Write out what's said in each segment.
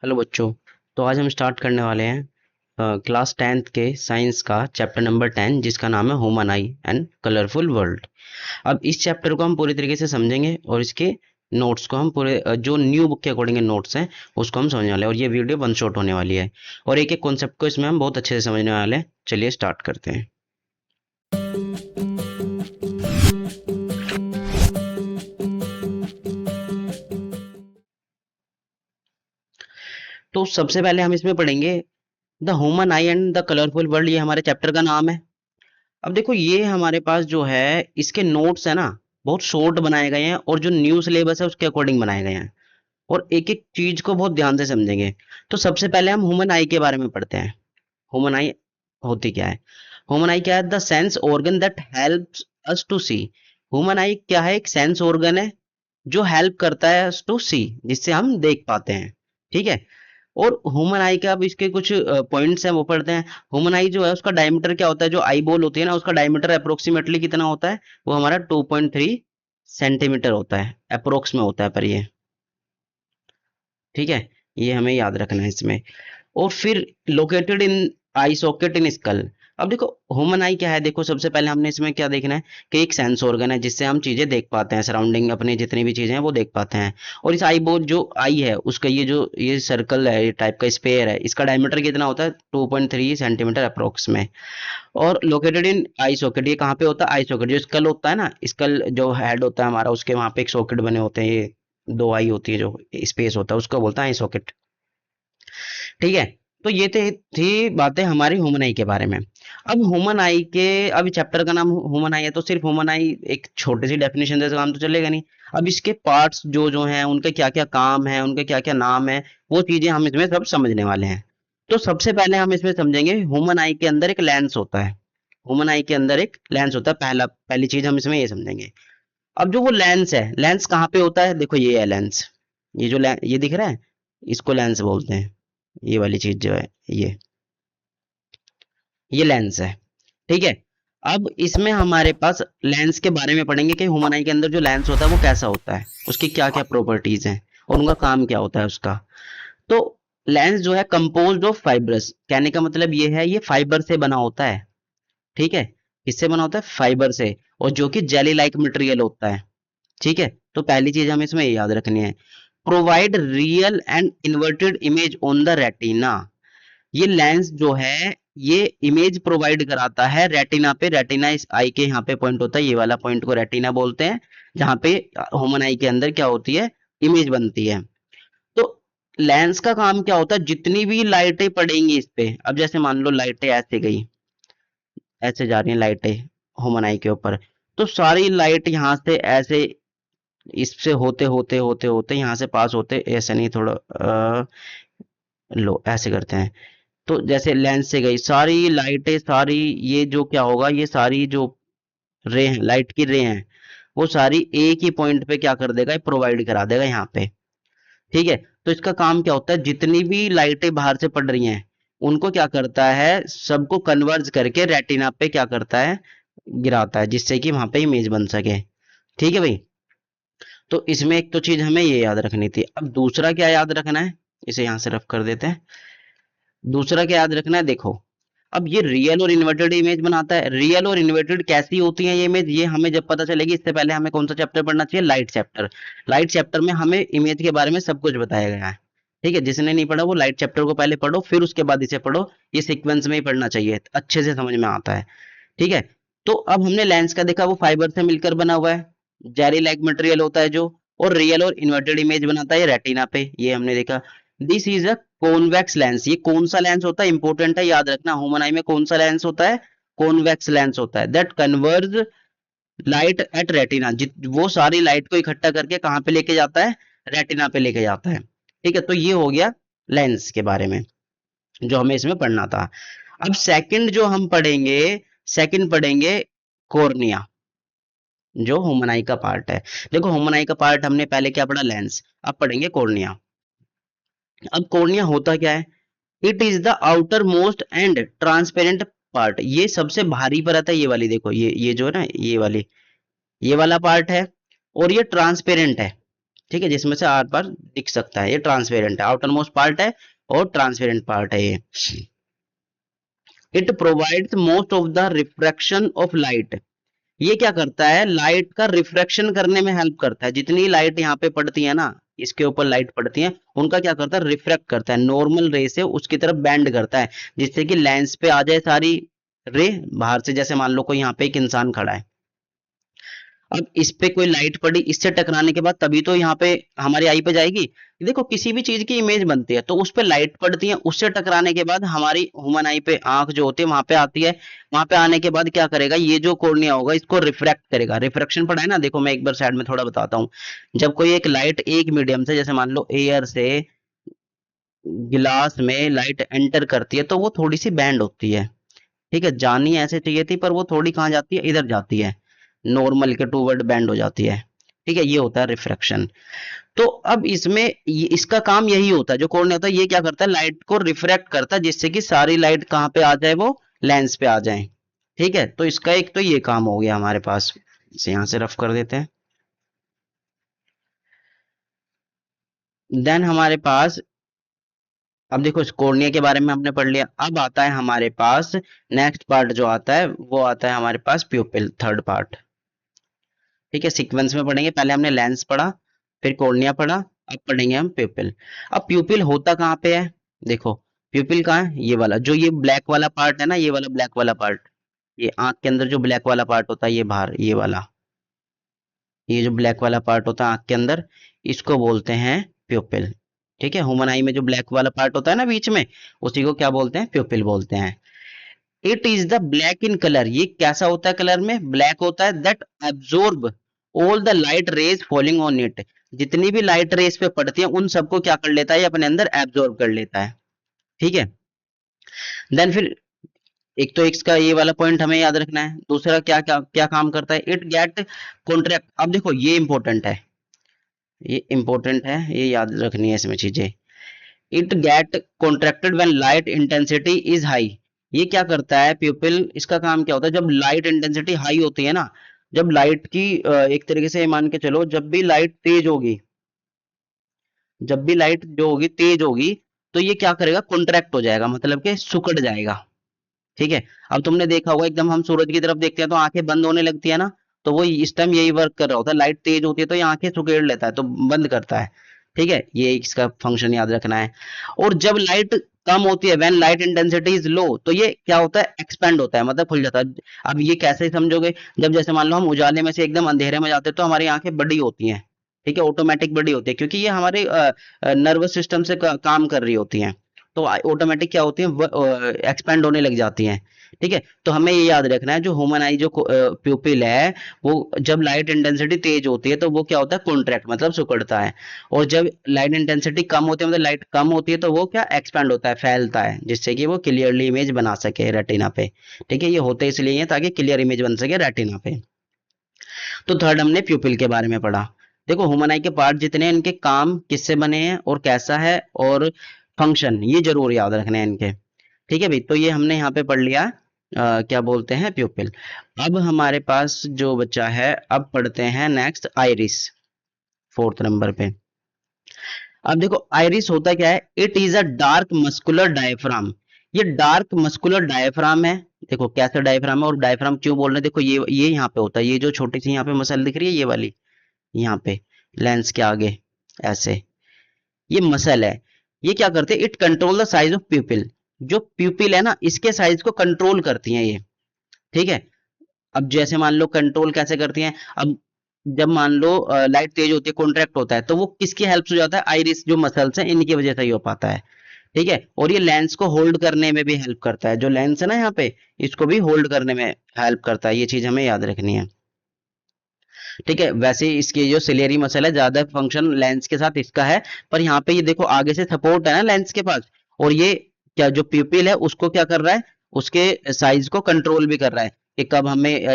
Hello बच्चों। तो आज हम स्टार्ट करने वाले हैं क्लास 10th के साइंस का चैप्टर नंबर 10 जिसका नाम है human I and colourful world. अब इस चैप्टर को हम पूरी तरीके से समझेंगे और इसके नोट्स को हम पूरे जो न्यू बुक के अकॉर्डिंग नोट्स हैं उसको हम समझने वाले हैं और ये वीडियो वन शॉट होने वाली है और एक एक कॉन्सेप्ट को इसमें हम बहुत अच्छे से समझने वाले हैं। चलिए स्टार्ट करते हैं। तो सबसे पहले हम इसमें पढ़ेंगे the human I and the colourful world. ये हमारे चैप्टर का नाम है। अब देखो ये हमारे पास जो है इसके नोट्स है ना, बहुत शॉर्ट बनाए गए हैं और जो न्यू सिलेबस है उसके अकॉर्डिंग बनाए गए हैं और एक एक चीज को बहुत ध्यान से समझेंगे। तो सबसे पहले हम ह्यूमन आई के बारे में पढ़ते हैं। ह्यूमन आई होती क्या है? ह्यूमन आई क्या है? The sense organ that helps us to see. Human eye क्या है? एक सेंस ऑर्गन है जो हेल्प करता है अस टू सी, जिससे हम देख पाते हैं। ठीक है। और ह्यूमन आई का अब इसके कुछ पॉइंट्स हैं वो पढ़ते हैं। ह्यूमन आई जो है उसका डायमीटर क्या होता है? जो आई बॉल होती है ना उसका डायमीटर अप्रोक्सीमेटली कितना होता है? वो हमारा 2.3 सेंटीमीटर होता है, अप्रोक्स में होता है पर ये। ठीक है, ये हमें याद रखना है इसमें। और फिर located in I socket in school. अब देखो ह्यूमन आई क्या है, देखो सबसे पहले हमने इसमें क्या देखना है कि एक सेंस ऑर्गन है जिससे हम चीजें देख पाते हैं, सराउंडिंग अपनी जितनी भी चीजें हैं वो देख पाते हैं। और इस आई बोल जो आई है उसका ये जो ये सर्कल है, ये टाइप का स्पेयर है, इसका डायमीटर कितना होता है? 2.3 सेंटीमीटर अप्रोक्स में। और लोकेटेड इन आई सॉकेट, ये कहाँ पे होता है? आई सॉकेट जो स्कल होता है ना, स्कल जो हेड होता है हमारा उसके वहां पे एक सॉकेट बने होते हैं, ये दो आई होती है जो स्पेस होता है उसको बोलता है आई सॉकेट। ठीक है। तो ये थी बातें हमारी ह्यूमन आई के बारे में। अब ह्यूमन आई के, अब चैप्टर का नाम ह्यूमन आई है तो सिर्फ ह्यूमन आई एक छोटी सी डेफिनेशन से काम तो चलेगा नहीं। अब इसके पार्ट्स जो जो हैं उनके क्या क्या काम है, उनके क्या क्या नाम है, वो चीजें हम इसमें सब समझने वाले हैं। तो सबसे पहले हम इसमें समझेंगे ह्यूमन आई के अंदर एक लेंस होता है। ह्यूमन आई के अंदर एक लेंस होता है, पहली चीज हम इसमें ये समझेंगे। अब जो वो लेंस है, लेंस कहाँ पे होता है? देखो ये है लेंस, ये जो ये दिख रहा है इसको लेंस बोलते हैं। ये वाली चीज जो है ये लेंस है। ठीक है। अब इसमें हमारे पास लेंस के बारे में पढ़ेंगे कि ह्यूमन आई के अंदर जो लेंस होता है वो कैसा होता है, उसकी क्या क्या प्रॉपर्टीज हैं और उनका काम क्या होता है उसका। तो लेंस जो है कंपोज्ड ऑफ फाइबर्स, कहने का मतलब ये है ये फाइबर से बना होता है। ठीक है। किससे बना होता है? फाइबर से, और जो कि जेली लाइक मटेरियल होता है। ठीक है। तो पहली चीज हमें इसमें ये याद रखनी है, provide real and inverted image on the retina. ये लेंस जो है ये इमेज प्रोवाइड कराता है रेटिना पे। रेटिना इस आई के यहाँ पे पॉइंट होता है, ये वाला पॉइंट को रेटिना बोलते हैं, जहाँ पे ह्यूमन आई के अंदर क्या होती है? इमेज बनती है। तो लेंस का काम क्या होता है? जितनी भी लाइटें पड़ेंगी इस पे, अब जैसे मान लो लाइटें ऐसे गई, ऐसे जा रही हैं लाइटें ह्यूमन आई के ऊपर, तो सारी लाइट यहाँ से ऐसे इससे होते होते होते होते यहाँ से पास होते, ऐसे नहीं, थोड़ा लो ऐसे करते हैं। तो जैसे लेंस से गई सारी लाइटें, सारी ये जो क्या होगा, ये सारी जो रे हैं, लाइट की रे हैं, वो सारी एक ही पॉइंट पे क्या कर देगा? प्रोवाइड करा देगा यहाँ पे। ठीक है। तो इसका काम क्या होता है? जितनी भी लाइटें बाहर से पड़ रही हैं उनको क्या करता है? सबको कन्वर्ज करके रेटिना पे क्या करता है? गिराता है, जिससे कि वहां पे इमेज बन सके। ठीक है भाई। तो इसमें एक तो चीज हमें ये याद रखनी थी। अब दूसरा क्या याद रखना है, इसे यहां से रफ कर देते हैं। दूसरा क्या याद रखना है, देखो अब ये रियल और इन्वर्टेड इमेज बनाता है। रियल और इन्वर्टेड कैसी होती है ये इमेज, ये हमें जब पता चलेगी। इससे पहले हमें कौन सा चैप्टर पढ़ना चाहिए? Light chapter. लाइट चैप्टर में हमें इमेज के बारे में सब कुछ बताया गया है। ठीक है। जिसने नहीं पढ़ा वो लाइट चैप्टर को पहले पढ़ो, फिर उसके बाद इसे पढ़ो। ये सीक्वेंस में ही पढ़ना चाहिए, अच्छे से समझ में आता है। ठीक है। तो अब हमने लेंस का देखा, वो फाइबर से मिलकर बना हुआ है, जेरी लाइक मटेरियल होता है जो, और रियल और इन्वर्टेड इमेज बनाता है रेटिना पे, ये हमने देखा। This is a convex lens. ये कौन सा लेंस होता है? इंपॉर्टेंट है, याद रखना। ह्यूमन आई में कौन सा लेंस होता है? कॉन्वेक्स लेंस होता है। That converge light at retina, वो सारी लाइट को इकट्ठा करके कहाँ पे लेके जाता है? रेटिना पे लेके जाता है। ठीक है। तो ये हो गया लेंस के बारे में जो हमें इसमें पढ़ना था। अब सेकंड जो हम पढ़ेंगे, सेकंड पढ़ेंगे कॉर्निया, जो ह्यूमन आई का पार्ट है। देखो ह्यूमन आई का पार्ट हमने पहले क्या पढ़ा? लेंस। अब पढ़ेंगे कॉर्निया। अब कॉर्निया होता क्या है? It is the outer most and transparent part. ये सबसे भारी परत है, ये वाली देखो, ये जो है ना, ये वाली, ये वाला पार्ट है, और ये ट्रांसपेरेंट है। ठीक है, जिसमें से आर पार दिख सकता है, ये ट्रांसपेरेंट है, आउटर मोस्ट पार्ट है और ट्रांसपेरेंट पार्ट है ये। It provides most of the refraction of light, ये क्या करता है, लाइट का रिफ्रैक्शन करने में हेल्प करता है। जितनी लाइट यहाँ पे पड़ती है ना, इसके ऊपर लाइट पड़ती है, उनका क्या करता है, रिफ्रैक्ट करता है, नॉर्मल रे से उसकी तरफ बेंड करता है, जिससे कि लेंस पे आ जाए सारी रे बाहर से। जैसे मान लो कोई यहाँ पे एक इंसान खड़ा है, अब इस पे कोई लाइट पड़ी, इससे टकराने के बाद तभी तो यहाँ पे हमारी आई पे जाएगी। देखो किसी भी चीज की इमेज बनती है तो उस पे लाइट पड़ती है, उससे टकराने के बाद हमारी ह्यूमन आई पे आंख जो होती है वहां पे आती है। वहां पे आने के बाद क्या करेगा, ये जो कॉर्निया होगा इसको रिफ्रैक्ट करेगा। रिफ्रैक्शन पढ़ा है ना, देखो मैं एक बार साइड में थोड़ा बताता हूँ। जब कोई एक लाइट एक मीडियम से, जैसे मान लो एयर से गिलास में लाइट एंटर करती है तो वो थोड़ी सी बैंड होती है। ठीक है, जानी ऐसे चाहिए थी पर वो थोड़ी कहाँ जाती है, इधर जाती है, नॉर्मल के टूवर्ड बैंड हो जाती है। ठीक है, ये होता है रिफ्रैक्शन। तो अब इसमें इसका काम यही होता है, जो कोण होता है ये क्या करता है, लाइट को रिफ्रैक्ट करता है, जिससे कि सारी लाइट कहाँ पे आ जाए, वो लेंस पे आ जाए। ठीक है, तो इसका एक तो ये काम हो गया हमारे पास। इसे यहां से रफ कर देते हैं। देन हमारे पास, अब देखो इस कॉर्निया के बारे में हमने पढ़ लिया, अब आता है हमारे पास नेक्स्ट पार्ट जो आता है, वो आता है हमारे पास प्यूपिल, थर्ड पार्ट। ठीक है, सीक्वेंस में पढ़ेंगे, पहले हमने लेंस पढ़ा, फिर कॉर्निया पढ़ा, अब पढ़ेंगे हम प्यूपिल। अब प्यूपिल होता कहाँ पे है, देखो प्यूपिल कहाँ है, ये वाला, जो ये ब्लैक वाला पार्ट है ना, ये वाला ब्लैक वाला पार्ट, ये आंख के अंदर जो ब्लैक वाला पार्ट होता है, ये बाहर ये वाला, ये जो ब्लैक वाला पार्ट होता है आंख के अंदर, इसको बोलते हैं प्यूपिल। ठीक है, ह्यूमन आई में जो ब्लैक वाला पार्ट होता है ना बीच में, उसी को क्या बोलते हैं, प्यूपिल बोलते हैं। It is the black in colour, ये कैसा होता है, कलर में ब्लैक होता है। That absorb all the light rays falling on it, जितनी भी लाइट रेज पे पड़ती है उन सबको क्या कर लेता है, ये अपने अंदर एब्जॉर्ब कर लेता है। ठीक है, देन फिर एक तो इसका ये वाला पॉइंट हमें याद रखना है। दूसरा क्या क्या क्या काम करता है, इट गेट कॉन्ट्रैक्ट। अब देखो ये इंपॉर्टेंट है, ये इंपॉर्टेंट है, ये याद रखनी है इसमें चीजें। It get contracted when light intensity is high, ये क्या करता है प्यूपिल, इसका काम क्या होता है, जब लाइट इंटेंसिटी हाई होती है ना, जब लाइट की एक तरीके से मान के चलो, जब भी लाइट तेज होगी, जब भी लाइट जो होगी तेज होगी, तो ये क्या करेगा, कॉन्ट्रैक्ट हो जाएगा, मतलब कि सिकुड़ जाएगा। ठीक है, अब तुमने देखा होगा एकदम हम सूरज की तरफ देखते हैं तो आंखें बंद होने लगती है ना, तो वो इस टाइम यही वर्क कर रहा होता है, लाइट तेज होती है तो ये आंखें सुकेड़ लेता है, तो बंद करता है। ठीक है, ये इसका फंक्शन याद रखना है। और जब लाइट कम होती है, when light intensity is low, तो ये क्या होता है, एक्सपेंड होता है, मतलब खुल जाता है। अब ये कैसे समझोगे, जब जैसे मान लो हम उजाले में से एकदम अंधेरे में जाते हैं तो हमारी आंखें बड़ी होती हैं। ठीक है, ऑटोमेटिक बड़ी होती है, क्योंकि ये हमारे नर्वस सिस्टम से काम कर रही होती हैं, तो ऑटोमेटिक क्या होती है, एक्सपेंड होने लग जाती हैं। ठीक है, तो हमें ये याद रखना है, जो ह्यूमन आई जो प्यूपिल है, वो जब लाइट इंटेंसिटी तेज होती है तो वो क्या होता है, कॉन्ट्रैक्ट मतलब सिकुड़ता है। और जब लाइट इंटेंसिटी कम होती है, मतलब लाइट कम होती है, तो वो क्या एक्सपेंड होता है, फैलता है, जिससे कि वो क्लियरली इमेज बना सके रेटिना पे। ठीक है, ये होते इसलिए है ताकि क्लियर इमेज बन सके रेटिना पे। तो थर्ड हमने प्यूपिल के बारे में पढ़ा। देखो ह्यूमन आई के पार्ट जितने हैं, इनके काम किससे बने हैं और कैसा है, और फंक्शन ये जरूर याद रखने हैं इनके। ठीक है भाई, तो ये हमने यहाँ पे पढ़ लिया, क्या बोलते हैं, प्यूपिल। अब हमारे पास जो बच्चा है, अब पढ़ते हैं नेक्स्ट आइरिस, फोर्थ नंबर पे। अब देखो आइरिस होता क्या है, it is a dark muscular diaphragm, ये डार्क मस्कुलर डायफ्राम है। देखो कैसा डायफ्राम है, और डायफ्राम क्यों बोल रहे हैं, देखो ये यहाँ पे होता है, ये जो छोटी सी यहाँ पे मसल दिख रही है, ये वाली यहाँ पे लेंस के आगे ऐसे, ये मसल है। ये क्या करते हैं, it control the size of प्यूपिल, जो प्यूपिल है ना इसके साइज को कंट्रोल करती हैं ये। ठीक है, अब जैसे मान लो कंट्रोल कैसे करती हैं, अब जब मान लो लाइट तेज होती है, कॉन्ट्रैक्ट होता है, तो वो किसकी हेल्प से हो जाता है, आइरिस जो मसल्स हैं इनकी वजह से ही हो पाता है। ठीक है, और ये लेंस को होल्ड करने में भी हेल्प करता है, जो लेंस है ना यहाँ पे, इसको भी होल्ड करने में हेल्प करता है, ये चीज हमें याद रखनी है। ठीक है, वैसे इसकी जो सिलेरी मसल है, ज्यादा फंक्शन लेंस के साथ इसका है, पर यहाँ पे ये देखो आगे से सपोर्ट है ना लेंस के पास, और ये क्या जो प्यूपिल है उसको क्या कर रहा है, उसके साइज को कंट्रोल भी कर रहा है, कि कब हमें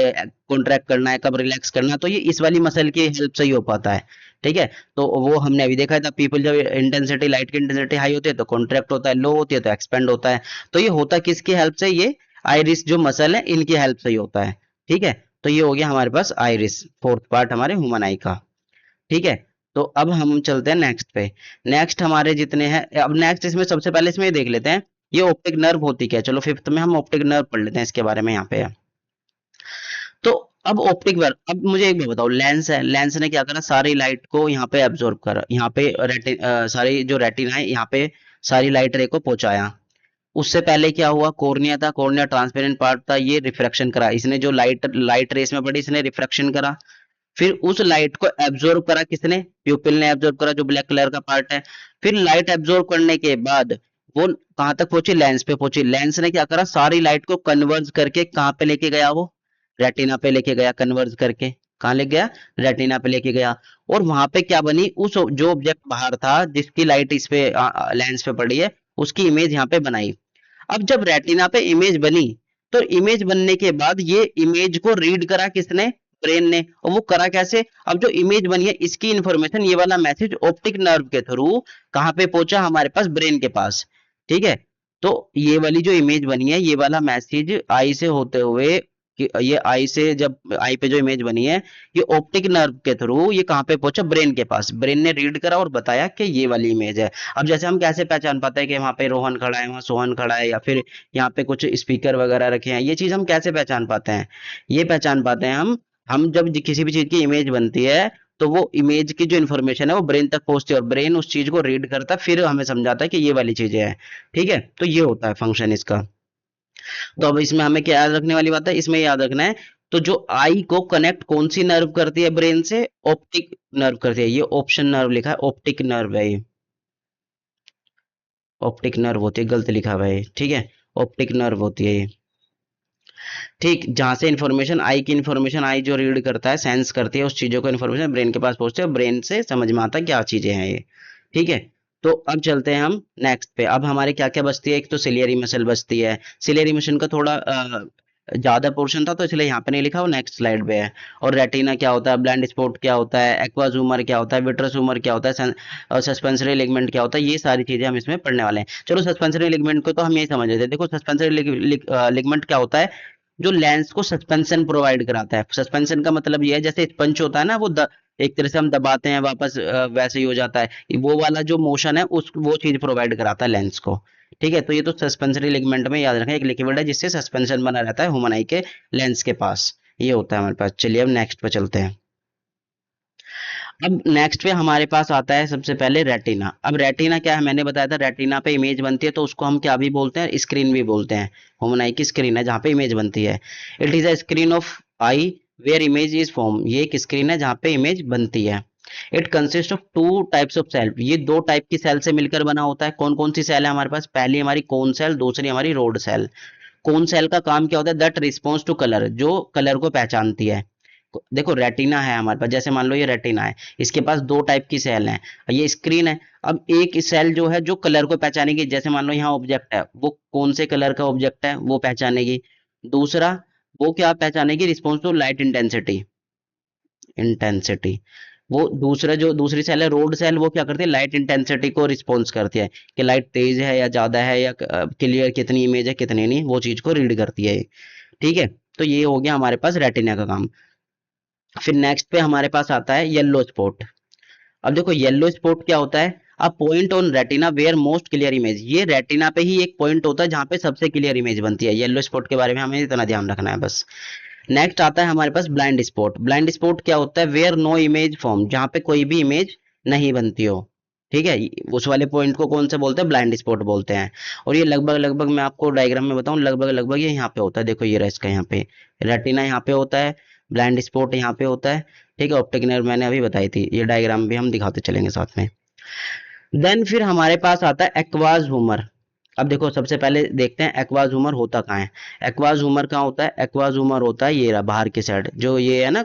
कॉन्ट्रैक्ट करना है, कब रिलैक्स करना है, तो ये इस वाली मसल की हेल्प से ही हो पाता है। ठीक है, तो वो हमने अभी देखा था, पीपल जब इंटेंसिटी लाइट की इंटेंसिटी हाई होती है तो कॉन्ट्रैक्ट होता है, लो होती है तो एक्सपेंड होता है। तो ये होता किसकी हेल्प से, ये आइरिस जो मसल है इनकी हेल्प से ही होता है। ठीक है, तो ये हो गया हमारे पास आइरिस, फोर्थ पार्ट हमारे ह्यूमन आई का। ठीक है, तो अब हम चलते हैं नेक्स्ट पे। नेक्स्ट हमारे जितने हैं, अब नेक्स्ट इसमें सबसे पहले इसमें ये देख लेते हैं ये ऑप्टिक नर्व होती क्या है। चलो फिफ्थ में हम ऑप्टिक नर्व पढ़ लेते हैं इसके बारे में यहाँ पे। तो अब ऑप्टिक वर्क, अब मुझे एक बात बताओ, लेंस है, लेंस ने क्या करा, सारी लाइट को यहाँ पे एब्जॉर्ब करा, यहाँ पे सारी जो रेटिना है यहाँ पे सारी लाइट रे को पहुंचाया। उससे पहले क्या हुआ, कॉर्निया था, कॉर्निया ट्रांसपेरेंट पार्ट था, ये रिफ्रैक्शन करा, इसने जो लाइट लाइट रेस में पड़ी इसने रिफ्रैक्शन करा। फिर उस लाइट को एब्जॉर्ब करा किसने, प्यूपिल ने एब्जॉर्ब करा, जो ब्लैक कलर का पार्ट है। फिर लाइट एब्जॉर्ब करने के बाद वो कहां तक पहुंची, लेंस पे पहुंची। लेंस ने क्या करा, सारी लाइट को कन्वर्ज करके कहां पे लेके गया, वो रेटिना पे लेके गया, कन्वर्ज करके कहां ले गया, रेटिना पे लेके गया। और वहां पे क्या बनी, उस जो ऑब्जेक्ट बाहर था जिसकी लाइट इस पे लेंस पे पड़ी है, उसकी इमेज यहाँ पे बनाई। अब जब रेटिना पे इमेज बनी, तो इमेज बनने के बाद ये इमेज को रीड करा किसने, ब्रेन ने। और वो करा कैसे, अब जो इमेज बनी है इसकी इंफॉर्मेशन, ये वाला मैसेज ऑप्टिक नर्व के थ्रू कहाँ पे पहुंचा, हमारे पास ब्रेन के पास। ठीक है, तो ये वाली जो इमेज बनी है, ये वाला मैसेज आई से होते हुए कि ये आई से, जब आई पे जो इमेज बनी है, ये ऑप्टिक नर्व के थ्रू ये कहाँ पे पहुंचा, ब्रेन के पास। ब्रेन ने रीड करा और बताया कि ये वाली इमेज है। अब जैसे हम कैसे पहचान पाते हैं कि वहां पे रोहन खड़ा है, वहां सोहन खड़ा है, या फिर यहाँ पे कुछ स्पीकर वगैरह रखे हैं, ये चीज हम कैसे पहचान पाते हैं, ये पहचान पाते हैं हम जब किसी भी चीज की इमेज बनती है, तो वो इमेज की जो इन्फॉर्मेशन है वो ब्रेन तक पहुंचती है, और ब्रेन उस चीज को रीड करता है, फिर हमें समझाता है कि ये वाली चीजें हैं। ठीक है, तो ये होता है फंक्शन इसका। तो अब इसमें हमें क्या याद रखने वाली बात है, इसमें याद रखना है, तो जो आई को कनेक्ट कौन सी नर्व करती है ब्रेन से, ऑप्टिक नर्व करती है। ये ऑप्शन नर्व लिखा है, ऑप्टिक नर्व है ये, ऑप्टिक नर्व होती है, गलत लिखा हुआ है ये, ठीक है, ऑप्टिक नर्व होती है ये। ठीक, जहां से इन्फॉर्मेशन आई की इन्फॉर्मेशन आई जो रीड करता है, सेंस करती है उस चीजों को, इन्फॉर्मेशन ब्रेन के पास पहुंचते है, ब्रेन से समझ में आता है क्या चीजें हैं ये। ठीक है, तो अब चलते हैं हम नेक्स्ट पे। अब हमारे क्या क्या बचती है, एक तो सिलियरी मसल बचती है। सिलियरी मसल का थोड़ा ज्यादा पोर्शन था तो इसलिए यहाँ पे नहीं लिखा, वो नेक्स्ट स्लाइड पे है। और रेटिना क्या होता है, ब्लाइंड स्पॉट क्या होता है, एक्वाज ह्यूमर क्या होता है, विट्रस ह्यूमर क्या होता है, और सस्पेंसरी लिगामेंट क्या होता है, ये सारी चीजें हम इसमें पढ़ने वाले हैं। चलो सस्पेंसरी लिगामेंट को तो हम यही समझ रहे थे। देखो सस्पेंसरी लिगामेंट क्या होता है, जो लेंस को सस्पेंशन प्रोवाइड कराता है। सस्पेंशन का मतलब ये है, जैसे स्पंज होता है ना, वो एक तरह से हम दबाते हैं वापस वैसे ही हो जाता है, वो वाला जो मोशन है उस वो चीज प्रोवाइड कराता है लेंस को। ठीक है, तो ये तो सस्पेंसरी लिगामेंट में याद रखें, एक लिक्विड है जिससे सस्पेंशन बना रहता है ह्यूमन आई के लेंस के पास, ये होता है हमारे पास। चलिए अब नेक्स्ट पे चलते हैं। अब नेक्स्ट पे हमारे पास आता है सबसे पहले रेटिना। अब रेटिना क्या है, मैंने बताया था रेटिना पे इमेज बनती है, तो उसको हम क्या भी बोलते हैं, स्क्रीन भी बोलते हैं। ह्यूमन आई की स्क्रीन है जहाँ पे इमेज बनती है। It is a screen of eye where image is form, ये एक स्क्रीन है जहाँ पे इमेज बनती है। It consist of two types of cell, ये दो टाइप की सेल से मिलकर बना होता है। कौन कौन सी सेल है हमारे पास, पहली हमारी कोन सेल, दूसरी हमारी रोड सेल। कोन सेल का काम क्या होता है, दैट रिस्पॉन्स टू कलर, जो कलर को पहचानती है। देखो रेटिना है हमारे पास, जैसे मान लो ये रेटिना है, इसके पास दो टाइप की सेल हैं, ये स्क्रीन है। अब एक सेल जो है जो कलर को पहचानेगी, जैसे मान लो यहाँ ऑब्जेक्ट है, वो कौन से कलर का ऑब्जेक्ट है वो पहचानेगी। दूसरा वो क्या पहचानेगी, response to light intensity, intensity. वो दूसरा जो दूसरी सेल है रोड सेल, वो क्या करती है, लाइट इंटेंसिटी को रिस्पॉन्स करती है, कि लाइट तेज है या ज्यादा है, या क्लियर कितनी इमेज है कितनी नहीं, वो चीज को रीड करती है। ठीक है, तो ये हो गया हमारे पास रेटिना का काम। फिर नेक्स्ट पे हमारे पास आता है येलो स्पॉट। अब देखो येलो स्पॉट क्या होता है, a point on retina where most clear image, ये रेटिना पे ही एक पॉइंट होता है जहां पे सबसे क्लियर इमेज बनती है। येलो स्पॉट के बारे में हमें इतना ध्यान रखना है बस। नेक्स्ट आता है हमारे पास ब्लाइंड स्पॉट। ब्लाइंड स्पॉट क्या होता है, वेयर नो इमेज फॉर्म, जहां पे कोई भी इमेज नहीं बनती हो। ठीक है, उस वाले पॉइंट को कौन से बोलते हैं, ब्लाइंड स्पॉट बोलते हैं। और ये लगभग लगभग मैं आपको डायग्राम में बताऊं, लगभग लगभग ये यहाँ पे होता है। देखो ये रहा इसका, यहाँ पे रेटिना यहाँ पे होता है, ब्लाइंड स्पॉट यहाँ पे होता है। ठीक है, ऑप्टिक नर्व मैंने अभी बताई थी, ये डायग्राम भी हम दिखाते चलेंगे साथ में। देन फिर हमारे पास आता है एक्वाज ह्यूमर। अब देखो सबसे पहले देखते हैं एक्वाज ह्यूमर होता कहाँ है। एक्वाज ह्यूमर कहाँ होता है, एक्वाज ह्यूमर होता है ये रहा बाहर की साइड, जो ये है ना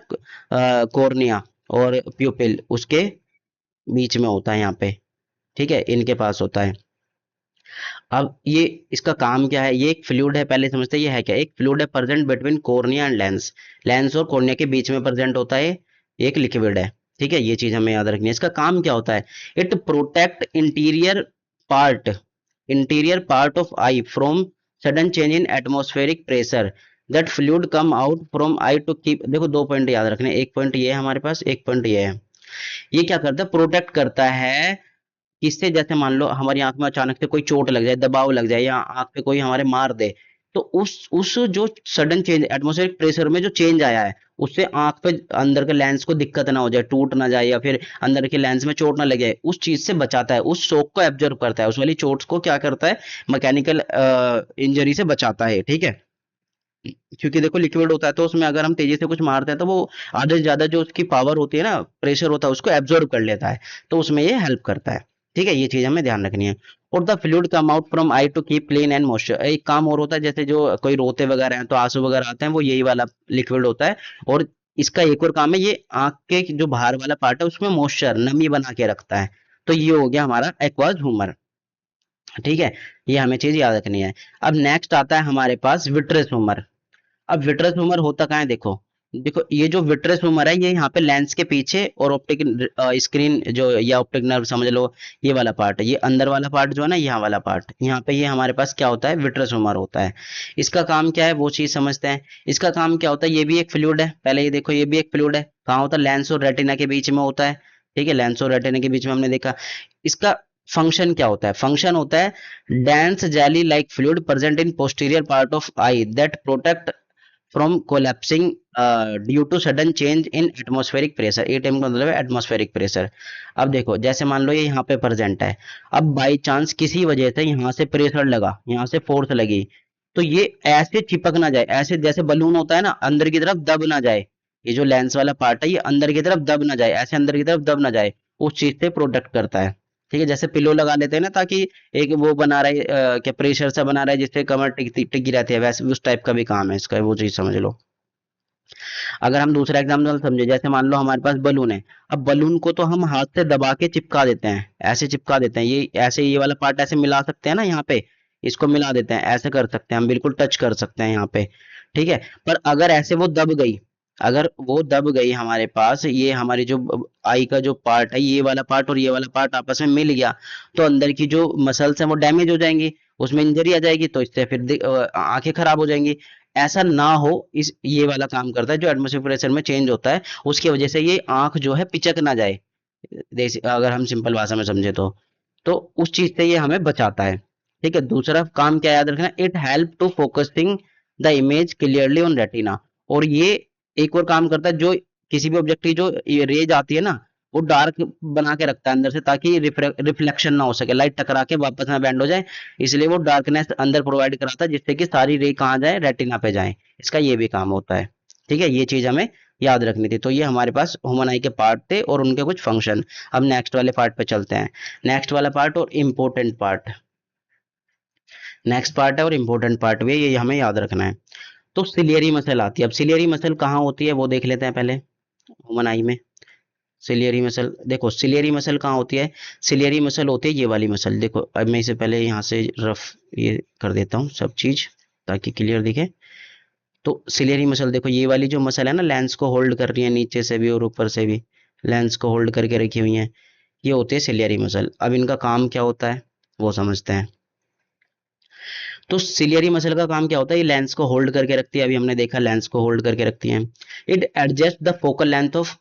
कॉर्निया और प्यूपिल, उसके बीच में होता है यहाँ पे। ठीक है, इनके पास होता है। अब ये इसका काम क्या है, ये एक फ्लूइड है, पहले समझते हैं ये है क्या, एक फ्लूइड है present between cornea and lens, lens और कॉर्निया के बीच में प्रेजेंट होता है, एक लिक्विड है। ठीक है, ये चीज हमें याद रखनी है। इसका काम क्या होता है, it protect part interior part of eye from sudden change in atmospheric pressure, that fluid come out from eye to keep. देखो दो पॉइंट याद रखने, एक पॉइंट ये है हमारे पास, एक पॉइंट ये है। ये क्या करता है, प्रोटेक्ट करता है किससे, जैसे मान लो हमारी आंख में अचानक से कोई चोट लग जाए, दबाव लग जाए, या आंख पे कोई हमारे मार दे, तो उस जो सडन चेंज एटमॉस्फेरिक प्रेशर में जो चेंज आया है, उससे आंख पे अंदर के लेंस को दिक्कत ना हो जाए, टूट ना जाए, या फिर अंदर के लेंस में चोट ना लगे, उस चीज से बचाता है, उस शॉक को एब्जॉर्ब करता है, उस वाली चोट को क्या करता है, मैकेनिकल इंजरी से बचाता है, ठीक है। क्योंकि देखो लिक्विड होता है, तो उसमें अगर हम तेजी से कुछ मारते हैं तो वो आधे से ज्यादा जो उसकी पावर होती है ना, प्रेशर होता है, उसको एब्जॉर्ब कर लेता है, तो उसमें ये हेल्प करता है, ठीक है। ये चीज हमें ध्यान रखनी है। और the fluid come out from eye to keep clean and moisture, एक काम और होता है, जैसे जो कोई रोते वगैरह हैं तो आंसू वगैरह आते हैं, वो यही वाला लिक्विड होता है। और इसका एक और काम है, ये आंख के जो बाहर वाला पार्ट है उसमें मॉइस्चर, नमी बना के रखता है। तो ये हो गया हमारा एक्वाज ह्यूमर, ठीक है। ये हमें चीज याद रखनी है। अब नेक्स्ट आता है हमारे पास विट्रेस ह्यूमर। अब विट्रस ह्यूमर होता कहाँ है, देखो, देखो ये जो विट्रस ह्यूमर है, ये यहाँ पे लेंस के पीछे और ऑप्टिक स्क्रीन जो, या ऑप्टिक नर्व समझ लो, ये वाला पार्ट है, ये अंदर वाला पार्ट जो है ना, यहाँ वाला पार्ट, यहाँ पे ये हमारे पास क्या होता है, विट्रस ह्यूमर होता है। इसका काम क्या है वो चीज समझते हैं। इसका काम क्या होता है, ये भी एक फ्लूइड है, पहले ये देखो, ये भी एक फ्लूइड है, कहाँ होता है, लेंस और रेटिना के बीच में होता है, ठीक है, लेंस और रेटिना के बीच में हमने देखा। इसका फंक्शन क्या होता है, फंक्शन होता है dense jelly like fluid present in posterior part of eye that protect from collapsing due to sudden change in atmospheric pressure. A time का मतलब है एटमॉस्फेरिक प्रेशर। अब देखो, जैसे मान लो ये यहाँ पे प्रेजेंट है, अब बाई चांस किसी वजह से यहाँ से प्रेशर लगा, यहाँ से फोर्स लगी, तो ये ऐसे चिपक ना जाए, ऐसे जैसे बलून होता है ना, अंदर की तरफ दब ना जाए, ये जो लेंस वाला पार्ट है ये अंदर की तरफ दब ना जाए, ऐसे अंदर की तरफ दब ना जाए, उस चीज से प्रोटेक्ट करता है, ठीक है। जैसे पिलो लगा लेते हैं ना, ताकि एक वो बना रहे क्या, प्रेशर सा बना रहा है जिससे कमर टिकी रहती है, वैसे उस टाइप का भी काम है इसका, वो चीज समझ लो। अगर हम दूसरा एग्जाम्पल समझे, जैसे मान लो हमारे पास बलून है, अब बलून को तो हम हाथ से दबा के चिपका देते हैं, ऐसे चिपका देते हैं, ये ऐसे, ये वाला पार्ट ऐसे मिला सकते हैं ना, यहाँ पे इसको मिला देते हैं, ऐसे कर सकते हैं हम, बिल्कुल टच कर सकते हैं यहाँ पे, ठीक है। पर अगर ऐसे वो दब गई, अगर वो दब गई हमारे पास, ये हमारी जो आई का जो पार्ट है, ये वाला पार्ट और ये वाला पार्ट आपस में मिल गया, तो अंदर की जो मसल्स हैं वो डैमेज हो जाएंगी, उसमें इंजरी आ जाएगी, तो इससे फिर आंखें खराब हो जाएंगी। ऐसा ना हो, इस ये वाला काम करता है, जो एटमॉस्फेरिक प्रेशर में चेंज होता है उसकी वजह से ये आंख जो है पिचक ना जाए, अगर हम सिंपल भाषा में समझे तो उस चीज से ये हमें बचाता है, ठीक है। दूसरा काम क्या याद रखना, it help to focusing the image clearly on retina. और ये एक और काम करता है, जो किसी भी ऑब्जेक्ट की जो रेज आती है ना, वो डार्क बना के रखता है अंदर से, ताकि रिफ्लेक्शन ना हो सके, लाइट टकरा के वापस में बैंड हो जाए, इसलिए वो डार्कनेस अंदर प्रोवाइड कराता है, जिससे कि सारी रे कहाँ जाए, रेटिना पे जाए, इसका ये भी काम होता है, ठीक है। ये चीज हमें याद रखनी थी। तो ये हमारे पास ह्यूमन आई के पार्ट थे और उनके कुछ फंक्शन। अब नेक्स्ट वाले पार्ट पे चलते हैं। नेक्स्ट वाला पार्ट और इम्पोर्टेंट पार्ट, नेक्स्ट पार्ट है और इम्पोर्टेंट पार्ट भी है, ये हमें याद रखना है। तो सिलियरी मसल आती है। अब सिलियरी मसल कहाँ होती है वो देख लेते हैं पहले, ह्यूमन आई में। सिलियरी मसल, देखो सिलियरी मसल कहाँ होती है, सिलियरी मसल होती है ये वाली मसल, देखो अब मैं इसे पहले यहाँ से रफ ये कर देता हूँ सब चीज, ताकि क्लियर दिखे। तो सिलियरी मसल देखो, ये वाली जो मसल है ना, लेंस को होल्ड कर रही है नीचे से भी और ऊपर से भी, लेंस को होल्ड करके रखी हुई है, ये होती है सिलियरी मसल। अब इनका काम क्या होता है वो समझते हैं। तो सिलियरी मसल का काम क्या होता है, ये लेंस को होल्ड करके रखती है, अभी हमने देखा लेंस को होल्ड करके रखती है। It adjust the focal length of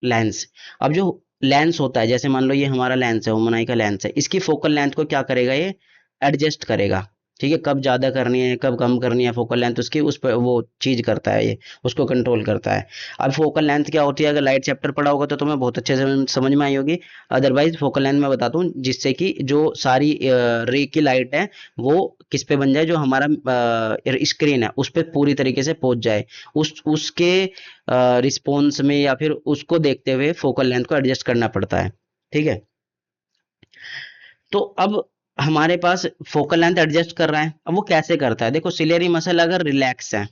lens. अब जो लेंस होता है, जैसे मान लो ये हमारा लेंस है, ओमन आई का लेंस है, इसकी फोकल लेंथ को क्या करेगा, ये एडजस्ट करेगा, ठीक है। कब ज्यादा करनी है, कब कम करनी है फोकल लेंथ, उसकी उस पर वो चीज करता है, ये उसको कंट्रोल करता है। अब फोकल लेंथ क्या होती है, अगर लाइट चैप्टर पढ़ा होगा तो तुम्हें बहुत अच्छे से समझ में आई होगी। अदरवाइज फोकल लेंथ मैं बताता हूँ, जिससे कि जो सारी रे की लाइट है वो किस पे बन जाए, जो हमारा स्क्रीन है उस पे पूरी तरीके से पहुंच जाए, उसके रिस्पॉन्स में, या फिर उसको देखते हुए फोकल लेंथ को एडजस्ट करना पड़ता है, ठीक है। तो अब हमारे पास फोकल लेंथ एडजस्ट कर रहा है, अब वो कैसे करता है, देखो सिलियरी मसल अगर रिलैक्स है,